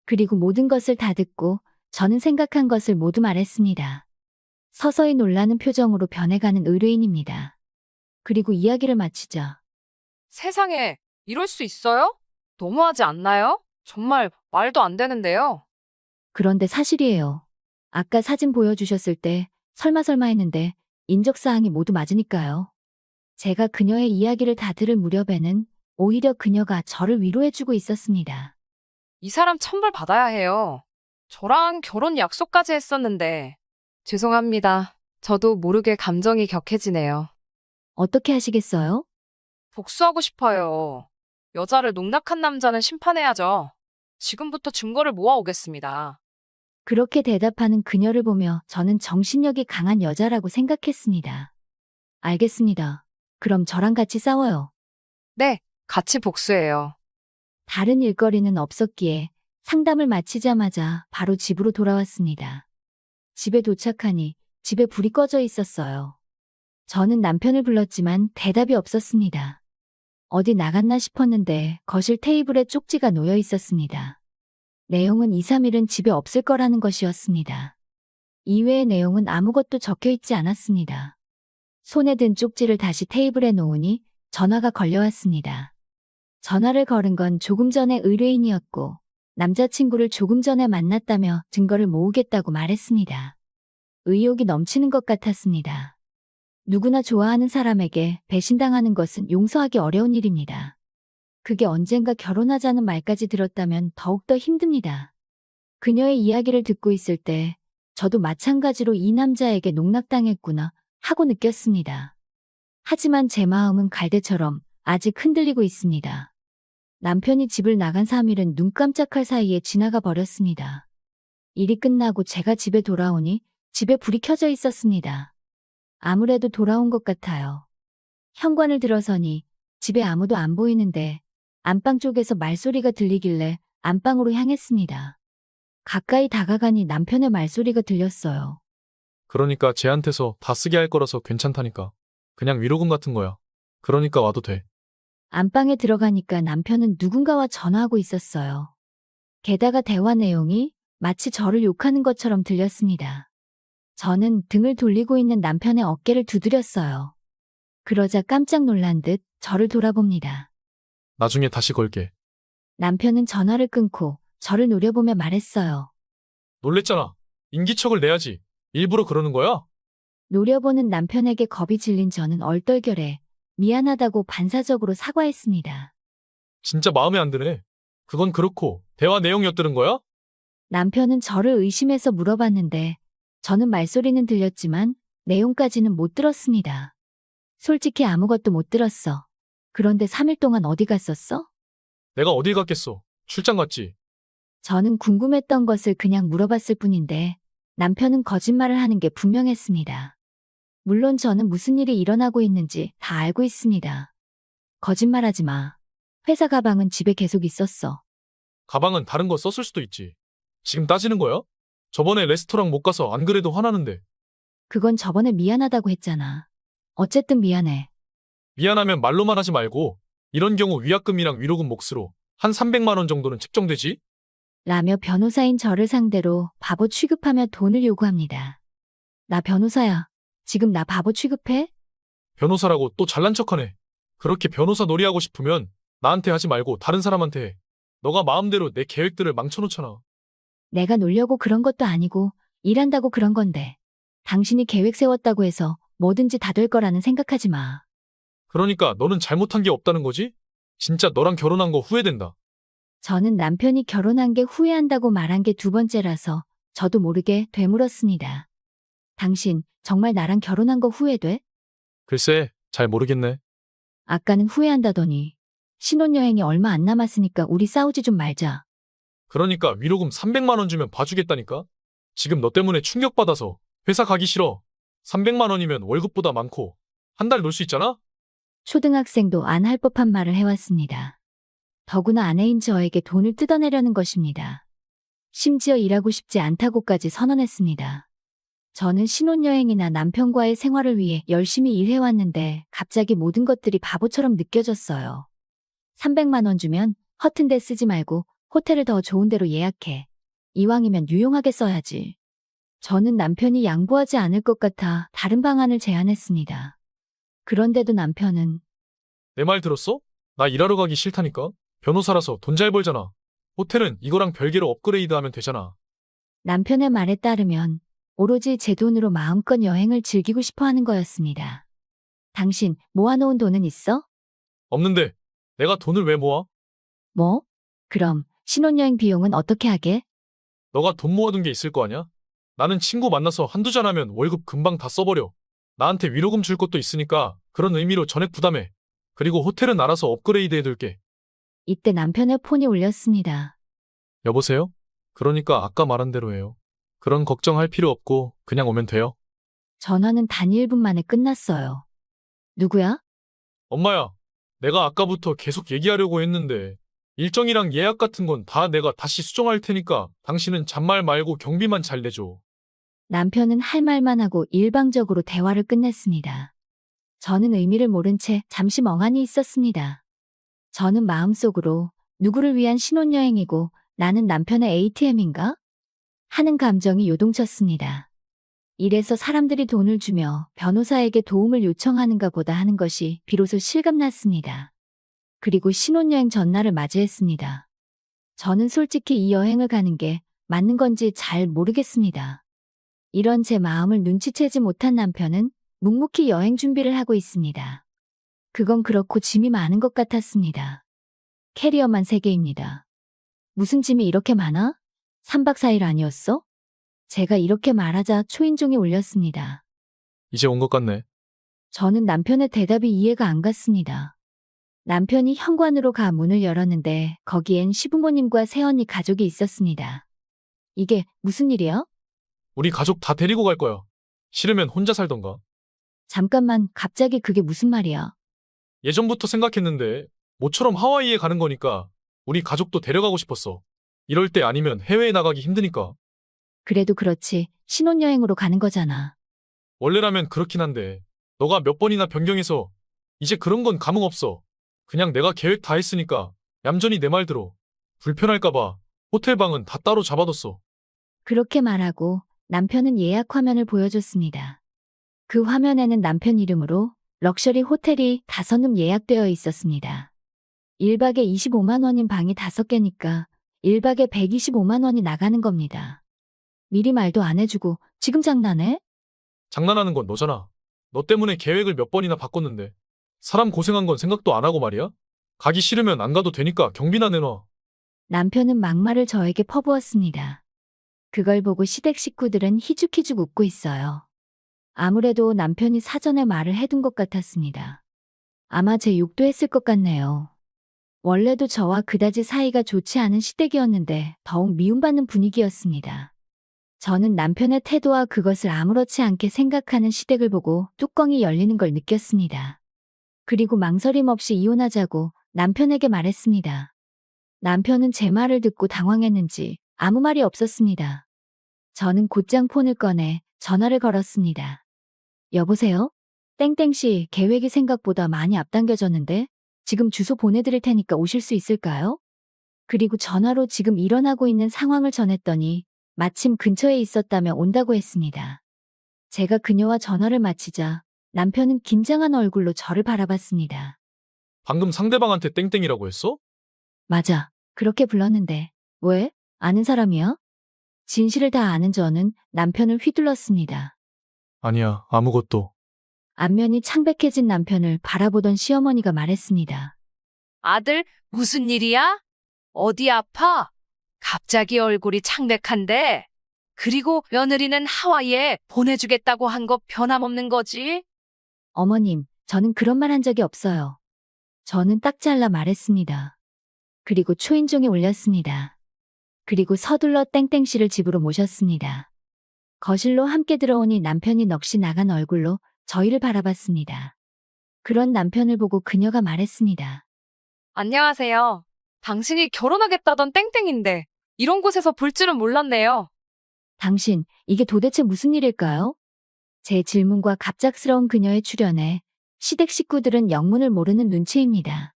그리고 모든 것을 다 듣고 저는 생각한 것을 모두 말했습니다. 서서히 놀라는 표정으로 변해가는 의뢰인입니다. 그리고 이야기를 마치자 세상에, 이럴 수 있어요? 너무하지 않나요? 정말 말도 안 되는데요. 그런데 사실이에요. 아까 사진 보여주셨을 때 설마 했는데 인적사항이 모두 맞으니까요. 제가 그녀의 이야기를 다 들을 무렵에는 오히려 그녀가 저를 위로해주고 있었습니다. 이 사람 천벌 받아야 해요. 저랑 결혼 약속까지 했었는데. 죄송합니다. 저도 모르게 감정이 격해지네요. 어떻게 하시겠어요? 복수하고 싶어요. 여자를 농락한 남자는 심판해야죠. 지금부터 증거를 모아오겠습니다. 그렇게 대답하는 그녀를 보며 저는 정신력이 강한 여자라고 생각했습니다. 알겠습니다. 그럼 저랑 같이 싸워요. 네, 같이 복수해요. 다른 일거리는 없었기에 상담을 마치자마자 바로 집으로 돌아왔습니다. 집에 도착하니 집에 불이 꺼져 있었어요. 저는 남편을 불렀지만 대답이 없었습니다. 어디 나갔나 싶었는데 거실 테이블에 쪽지가 놓여 있었습니다. 내용은 2, 3일은 집에 없을 거라는 것이었습니다. 이외의 내용은 아무것도 적혀 있지 않았습니다. 손에 든 쪽지를 다시 테이블에 놓으니 전화가 걸려왔습니다. 전화를 걸은 건 조금 전에 의뢰인이었고 남자친구를 조금 전에 만났다며 증거를 모으겠다고 말했습니다. 의욕이 넘치는 것 같았습니다. 누구나 좋아하는 사람에게 배신당하는 것은 용서하기 어려운 일입니다. 그게 언젠가 결혼하자는 말까지 들었다면 더욱더 힘듭니다. 그녀의 이야기를 듣고 있을 때 저도 마찬가지로 이 남자에게 농락당했구나 하고 느꼈습니다. 하지만 제 마음은 갈대처럼 아직 흔들리고 있습니다. 남편이 집을 나간 3일은 눈 깜짝할 사이에 지나가 버렸습니다. 일이 끝나고 제가 집에 돌아오니 집에 불이 켜져 있었습니다. 아무래도 돌아온 것 같아요. 현관을 들어서니 집에 아무도 안 보이는데 안방 쪽에서 말소리가 들리길래 안방으로 향했습니다. 가까이 다가가니 남편의 말소리가 들렸어요. 그러니까 쟤한테서 다 쓰게 할 거라서 괜찮다니까. 그냥 위로금 같은 거야. 그러니까 와도 돼. 안방에 들어가니까 남편은 누군가와 전화하고 있었어요. 게다가 대화 내용이 마치 저를 욕하는 것처럼 들렸습니다. 저는 등을 돌리고 있는 남편의 어깨를 두드렸어요. 그러자 깜짝 놀란 듯 저를 돌아봅니다. 나중에 다시 걸게. 남편은 전화를 끊고 저를 노려보며 말했어요. 놀랬잖아. 인기척을 내야지. 일부러 그러는 거야? 노려보는 남편에게 겁이 질린 저는 얼떨결에 미안하다고 반사적으로 사과했습니다. 진짜 마음에 안 드네. 그건 그렇고 대화 내용 엿들은 거야? 남편은 저를 의심해서 물어봤는데 저는 말소리는 들렸지만 내용까지는 못 들었습니다. 솔직히 아무것도 못 들었어. 그런데 3일 동안 어디 갔었어? 내가 어딜 갔겠어. 출장 갔지. 저는 궁금했던 것을 그냥 물어봤을 뿐인데 남편은 거짓말을 하는 게 분명했습니다. 물론 저는 무슨 일이 일어나고 있는지 다 알고 있습니다. 거짓말하지 마. 회사 가방은 집에 계속 있었어. 가방은 다른 거 썼을 수도 있지. 지금 따지는 거야? 저번에 레스토랑 못 가서 안 그래도 화나는데. 그건 저번에 미안하다고 했잖아. 어쨌든 미안해. 미안하면 말로만 하지 말고 이런 경우 위약금이랑 위로금 몫으로 한 300만 원 정도는 책정되지? 라며 변호사인 저를 상대로 바보 취급하며 돈을 요구합니다. 나 변호사야. 지금 나 바보 취급해? 변호사라고 또 잘난 척하네. 그렇게 변호사 놀이하고 싶으면 나한테 하지 말고 다른 사람한테 해. 너가 마음대로 내 계획들을 망쳐놓잖아. 내가 놀려고 그런 것도 아니고 일한다고 그런 건데. 당신이 계획 세웠다고 해서 뭐든지 다 될 거라는 생각하지 마. 그러니까 너는 잘못한 게 없다는 거지? 진짜 너랑 결혼한 거 후회된다. 저는 남편이 결혼한 게 후회한다고 말한 게 2번째라서 저도 모르게 되물었습니다. 당신 정말 나랑 결혼한 거 후회돼? 글쎄, 잘 모르겠네. 아까는 후회한다더니. 신혼여행이 얼마 안 남았으니까 우리 싸우지 좀 말자. 그러니까 위로금 300만 원 주면 봐주겠다니까? 지금 너 때문에 충격받아서 회사 가기 싫어. 300만 원이면 월급보다 많고 한 달 놀 수 있잖아? 초등학생도 안 할 법한 말을 해왔습니다. 더구나 아내인 저에게 돈을 뜯어내려는 것입니다. 심지어 일하고 싶지 않다고까지 선언했습니다. 저는 신혼여행이나 남편과의 생활을 위해 열심히 일해왔는데 갑자기 모든 것들이 바보처럼 느껴졌어요. 300만 원 주면 허튼 데 쓰지 말고 호텔을 더 좋은 데로 예약해. 이왕이면 유용하게 써야지. 저는 남편이 양보하지 않을 것 같아 다른 방안을 제안했습니다. 그런데도 남편은 내 말 들었어? 나 일하러 가기 싫다니까? 변호사라서 돈 잘 벌잖아. 호텔은 이거랑 별개로 업그레이드하면 되잖아. 남편의 말에 따르면 오로지 제 돈으로 마음껏 여행을 즐기고 싶어 하는 거였습니다. 당신 모아놓은 돈은 있어? 없는데 내가 돈을 왜 모아? 뭐? 그럼 신혼여행 비용은 어떻게 하게? 너가 돈 모아둔 게 있을 거 아냐? 나는 친구 만나서 한두 잔 하면 월급 금방 다 써버려. 나한테 위로금 줄 것도 있으니까 그런 의미로 전액 부담해. 그리고 호텔은 알아서 업그레이드 해둘게. 이때 남편의 폰이 울렸습니다. 여보세요? 그러니까 아까 말한 대로 해요. 그런 걱정할 필요 없고 그냥 오면 돼요. 전화는 단 1분 만에 끝났어요. 누구야? 엄마야, 내가 아까부터 계속 얘기하려고 했는데 일정이랑 예약 같은 건 다 내가 다시 수정할 테니까 당신은 잔말 말고 경비만 잘 내줘. 남편은 할 말만 하고 일방적으로 대화를 끝냈습니다. 저는 의미를 모른 채 잠시 멍하니 있었습니다. 저는 마음속으로 누구를 위한 신혼여행이고 나는 남편의 ATM인가? 하는 감정이 요동쳤습니다. 이래서 사람들이 돈을 주며 변호사에게 도움을 요청하는가 보다 하는 것이 비로소 실감났습니다. 그리고 신혼여행 전날을 맞이했습니다. 저는 솔직히 이 여행을 가는 게 맞는 건지 잘 모르겠습니다. 이런 제 마음을 눈치채지 못한 남편은 묵묵히 여행 준비를 하고 있습니다. 그건 그렇고 짐이 많은 것 같았습니다. 캐리어만 3개입니다. 무슨 짐이 이렇게 많아? 3박 4일 아니었어? 제가 이렇게 말하자 초인종이 울렸습니다. 이제 온 것 같네. 저는 남편의 대답이 이해가 안 갔습니다. 남편이 현관으로 가 문을 열었는데 거기엔 시부모님과 새언니 가족이 있었습니다. 이게 무슨 일이야? 우리 가족 다 데리고 갈 거야. 싫으면 혼자 살던가. 잠깐만, 갑자기 그게 무슨 말이야? 예전부터 생각했는데 모처럼 하와이에 가는 거니까 우리 가족도 데려가고 싶었어. 이럴 때 아니면 해외에 나가기 힘드니까. 그래도 그렇지, 신혼여행으로 가는 거잖아. 원래라면 그렇긴 한데 너가 몇 번이나 변경해서 이제 그런 건 감흥 없어. 그냥 내가 계획 다 했으니까 얌전히 내 말 들어. 불편할까 봐 호텔 방은 다 따로 잡아뒀어. 그렇게 말하고 남편은 예약 화면을 보여줬습니다. 그 화면에는 남편 이름으로 럭셔리 호텔이 5룸 예약되어 있었습니다. 1박에 25만 원인 방이 5개니까 1박에 125만 원이 나가는 겁니다. 미리 말도 안 해주고 지금 장난해? 장난하는 건 너잖아. 너 때문에 계획을 몇 번이나 바꿨는데 사람 고생한 건 생각도 안 하고 말이야? 가기 싫으면 안 가도 되니까 경비나 내놔. 남편은 막말을 저에게 퍼부었습니다. 그걸 보고 시댁 식구들은 희죽희죽 웃고 있어요. 아무래도 남편이 사전에 말을 해둔 것 같았습니다. 아마 제 욕도 했을 것 같네요. 원래도 저와 그다지 사이가 좋지 않은 시댁이었는데 더욱 미움받는 분위기였습니다. 저는 남편의 태도와 그것을 아무렇지 않게 생각하는 시댁을 보고 뚜껑이 열리는 걸 느꼈습니다. 그리고 망설임 없이 이혼하자고 남편에게 말했습니다. 남편은 제 말을 듣고 당황했는지 아무 말이 없었습니다. 저는 곧장 폰을 꺼내 전화를 걸었습니다. 여보세요? 땡땡씨, 계획이 생각보다 많이 앞당겨졌는데 지금 주소 보내드릴 테니까 오실 수 있을까요? 그리고 전화로 지금 일어나고 있는 상황을 전했더니 마침 근처에 있었다며 온다고 했습니다. 제가 그녀와 전화를 마치자 남편은 긴장한 얼굴로 저를 바라봤습니다. 방금 상대방한테 땡땡이라고 했어? 맞아. 그렇게 불렀는데. 왜? 아는 사람이야? 진실을 다 아는 저는 남편을 휘둘렀습니다. 아니야, 아무것도. 안면이 창백해진 남편을 바라보던 시어머니가 말했습니다. 아들, 무슨 일이야? 어디 아파? 갑자기 얼굴이 창백한데? 그리고 며느리는 하와이에 보내주겠다고 한 거 변함없는 거지? 어머님, 저는 그런 말 한 적이 없어요. 저는 딱 잘라 말했습니다. 그리고 초인종이 울렸습니다. 그리고 서둘러 땡땡씨를 집으로 모셨습니다. 거실로 함께 들어오니 남편이 넋이 나간 얼굴로 저희를 바라봤습니다. 그런 남편을 보고 그녀가 말했습니다. 안녕하세요. 당신이 결혼하겠다던 땡땡인데 이런 곳에서 볼 줄은 몰랐네요. 당신, 이게 도대체 무슨 일일까요? 제 질문과 갑작스러운 그녀의 출연에 시댁 식구들은 영문을 모르는 눈치입니다.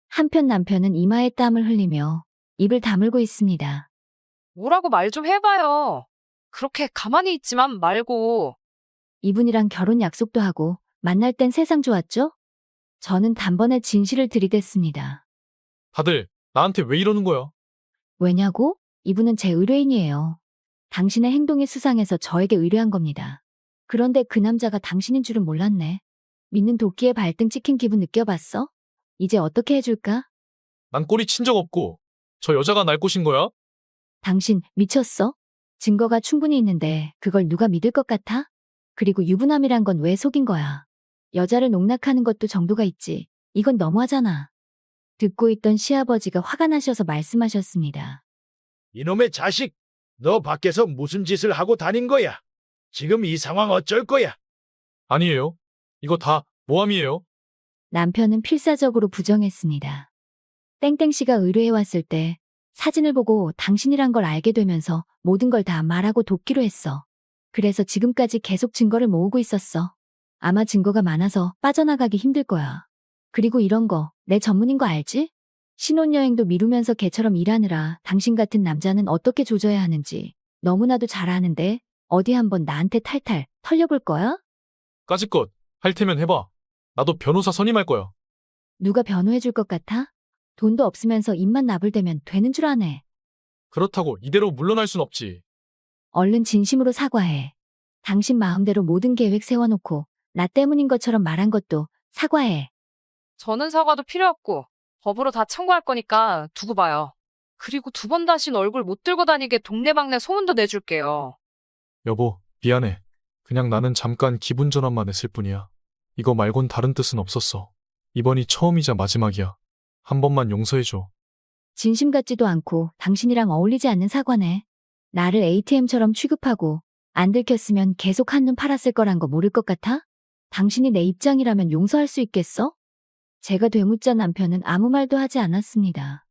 한편 남편은 이마에 땀을 흘리며 입을 다물고 있습니다. 뭐라고 말 좀 해봐요. 그렇게 가만히 있지만 말고. 이분이랑 결혼 약속도 하고 만날 땐 세상 좋았죠? 저는 단번에 진실을 들이댔습니다. 다들 나한테 왜 이러는 거야? 왜냐고? 이분은 제 의뢰인이에요. 당신의 행동이 수상해서 저에게 의뢰한 겁니다. 그런데 그 남자가 당신인 줄은 몰랐네. 믿는 도끼에 발등 찍힌 기분 느껴봤어? 이제 어떻게 해줄까? 난 꼬리 친 적 없고 저 여자가 날 꼬신 거야? 당신 미쳤어? 증거가 충분히 있는데 그걸 누가 믿을 것 같아? 그리고 유부남이란 건 왜 속인 거야? 여자를 농락하는 것도 정도가 있지. 이건 너무하잖아. 듣고 있던 시아버지가 화가 나셔서 말씀하셨습니다. 이놈의 자식, 너 밖에서 무슨 짓을 하고 다닌 거야? 지금 이 상황 어쩔 거야? 아니에요. 이거 다 모함이에요. 남편은 필사적으로 부정했습니다. 땡땡씨가 의뢰해왔을 때 사진을 보고 당신이란 걸 알게 되면서 모든 걸 다 말하고 돕기로 했어. 그래서 지금까지 계속 증거를 모으고 있었어. 아마 증거가 많아서 빠져나가기 힘들 거야. 그리고 이런 거 내 전문인 거 알지? 신혼여행도 미루면서 개처럼 일하느라 당신 같은 남자는 어떻게 조져야 하는지 너무나도 잘 아는데 어디 한번 나한테 탈탈 털려볼 거야? 까짓것 할 테면 해봐. 나도 변호사 선임할 거야. 누가 변호해줄 것 같아? 돈도 없으면서 입만 나불대면 되는 줄 아네. 그렇다고 이대로 물러날 순 없지. 얼른 진심으로 사과해. 당신 마음대로 모든 계획 세워놓고 나 때문인 것처럼 말한 것도 사과해. 저는 사과도 필요 없고 법으로 다 청구할 거니까 두고 봐요. 그리고 두 번 다신 얼굴 못 들고 다니게 동네방네 소문도 내줄게요. 여보, 미안해. 그냥 나는 잠깐 기분 전환만 했을 뿐이야. 이거 말곤 다른 뜻은 없었어. 이번이 처음이자 마지막이야. 한 번만 용서해줘. 진심 같지도 않고 당신이랑 어울리지 않는 사과네. 나를 ATM처럼 취급하고 안 들켰으면 계속 한눈 팔았을 거란 거 모를 것 같아? 당신이 내 입장이라면 용서할 수 있겠어? 제가 되묻자 남편은 아무 말도 하지 않았습니다.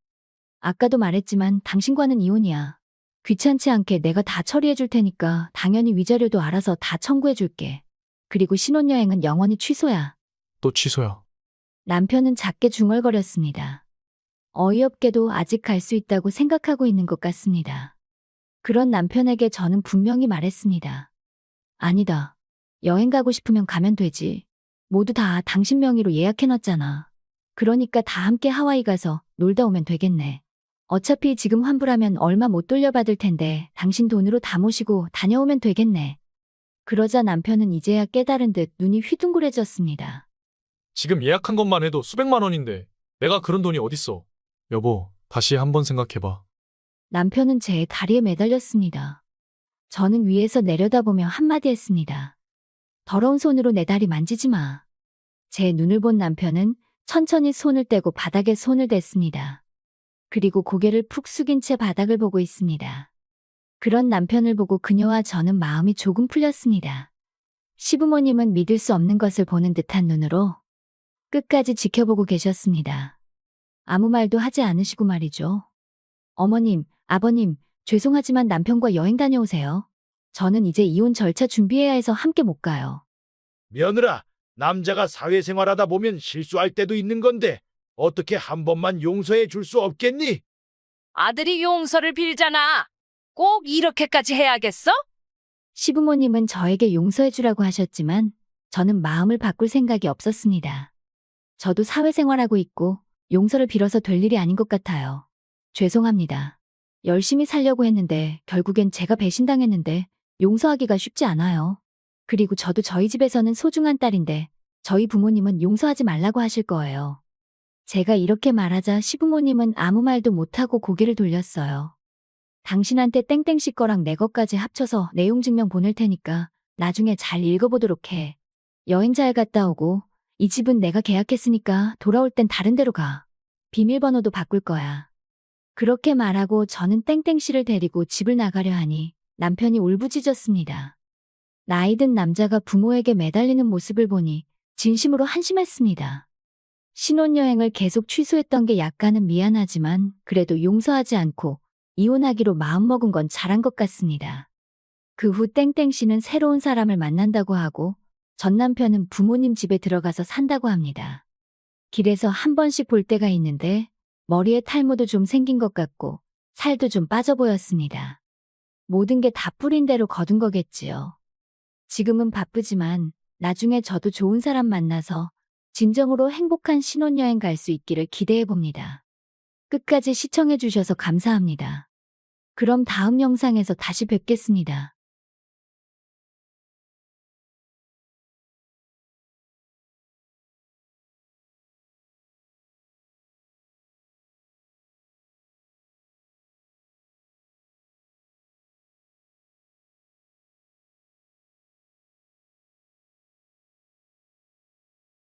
아까도 말했지만 당신과는 이혼이야. 귀찮지 않게 내가 다 처리해 줄 테니까 당연히 위자료도 알아서 다 청구해 줄게. 그리고 신혼여행은 영원히 취소야. 또 취소야. 남편은 작게 중얼거렸습니다. 어이없게도 아직 갈 수 있다고 생각하고 있는 것 같습니다. 그런 남편에게 저는 분명히 말했습니다. 아니다. 여행 가고 싶으면 가면 되지. 모두 다 당신 명의로 예약해놨잖아. 그러니까 다 함께 하와이 가서 놀다 오면 되겠네. 어차피 지금 환불하면 얼마 못 돌려받을 텐데 당신 돈으로 다 모시고 다녀오면 되겠네. 그러자 남편은 이제야 깨달은 듯 눈이 휘둥그레졌습니다. 지금 예약한 것만 해도 수백만 원인데 내가 그런 돈이 어딨어. 여보, 다시 한번 생각해봐. 남편은 제 다리에 매달렸습니다. 저는 위에서 내려다보며 한마디 했습니다. 더러운 손으로 내 다리 만지지 마. 제 눈을 본 남편은 천천히 손을 떼고 바닥에 손을 댔습니다. 그리고 고개를 푹 숙인 채 바닥을 보고 있습니다. 그런 남편을 보고 그녀와 저는 마음이 조금 풀렸습니다. 시부모님은 믿을 수 없는 것을 보는 듯한 눈으로 끝까지 지켜보고 계셨습니다. 아무 말도 하지 않으시고 말이죠. 어머님, 아버님, 죄송하지만 남편과 여행 다녀오세요. 저는 이제 이혼 절차 준비해야 해서 함께 못 가요. 며느라, 남자가 사회생활하다 보면 실수할 때도 있는 건데 어떻게 한 번만 용서해 줄 수 없겠니? 아들이 용서를 빌잖아. 꼭 이렇게까지 해야겠어? 시부모님은 저에게 용서해주라고 하셨지만 저는 마음을 바꿀 생각이 없었습니다. 저도 사회생활하고 있고 용서를 빌어서 될 일이 아닌 것 같아요. 죄송합니다. 열심히 살려고 했는데 결국엔 제가 배신당했는데 용서하기가 쉽지 않아요. 그리고 저도 저희 집에서는 소중한 딸인데 저희 부모님은 용서하지 말라고 하실 거예요. 제가 이렇게 말하자 시부모님은 아무 말도 못하고 고개를 돌렸어요. 당신한테 땡땡씨 거랑 내 것까지 합쳐서 내용 증명 보낼 테니까 나중에 잘 읽어보도록 해. 여행 잘 갔다 오고 이 집은 내가 계약했으니까 돌아올 땐 다른 데로 가. 비밀번호도 바꿀 거야. 그렇게 말하고 저는 땡땡씨를 데리고 집을 나가려 하니 남편이 울부짖었습니다. 나이든 남자가 부모에게 매달리는 모습을 보니 진심으로 한심했습니다. 신혼여행을 계속 취소했던 게 약간은 미안하지만 그래도 용서하지 않고 이혼하기로 마음먹은 건 잘한 것 같습니다. 그 후 땡땡씨는 새로운 사람을 만난다고 하고 전 남편은 부모님 집에 들어가서 산다고 합니다. 길에서 한 번씩 볼 때가 있는데 머리에 탈모도 좀 생긴 것 같고 살도 좀 빠져 보였습니다. 모든 게 다 뿌린 대로 거둔 거겠지요. 지금은 바쁘지만 나중에 저도 좋은 사람 만나서 진정으로 행복한 신혼여행 갈 수 있기를 기대해 봅니다. 끝까지 시청해 주셔서 감사합니다. 그럼 다음 영상에서 다시 뵙겠습니다.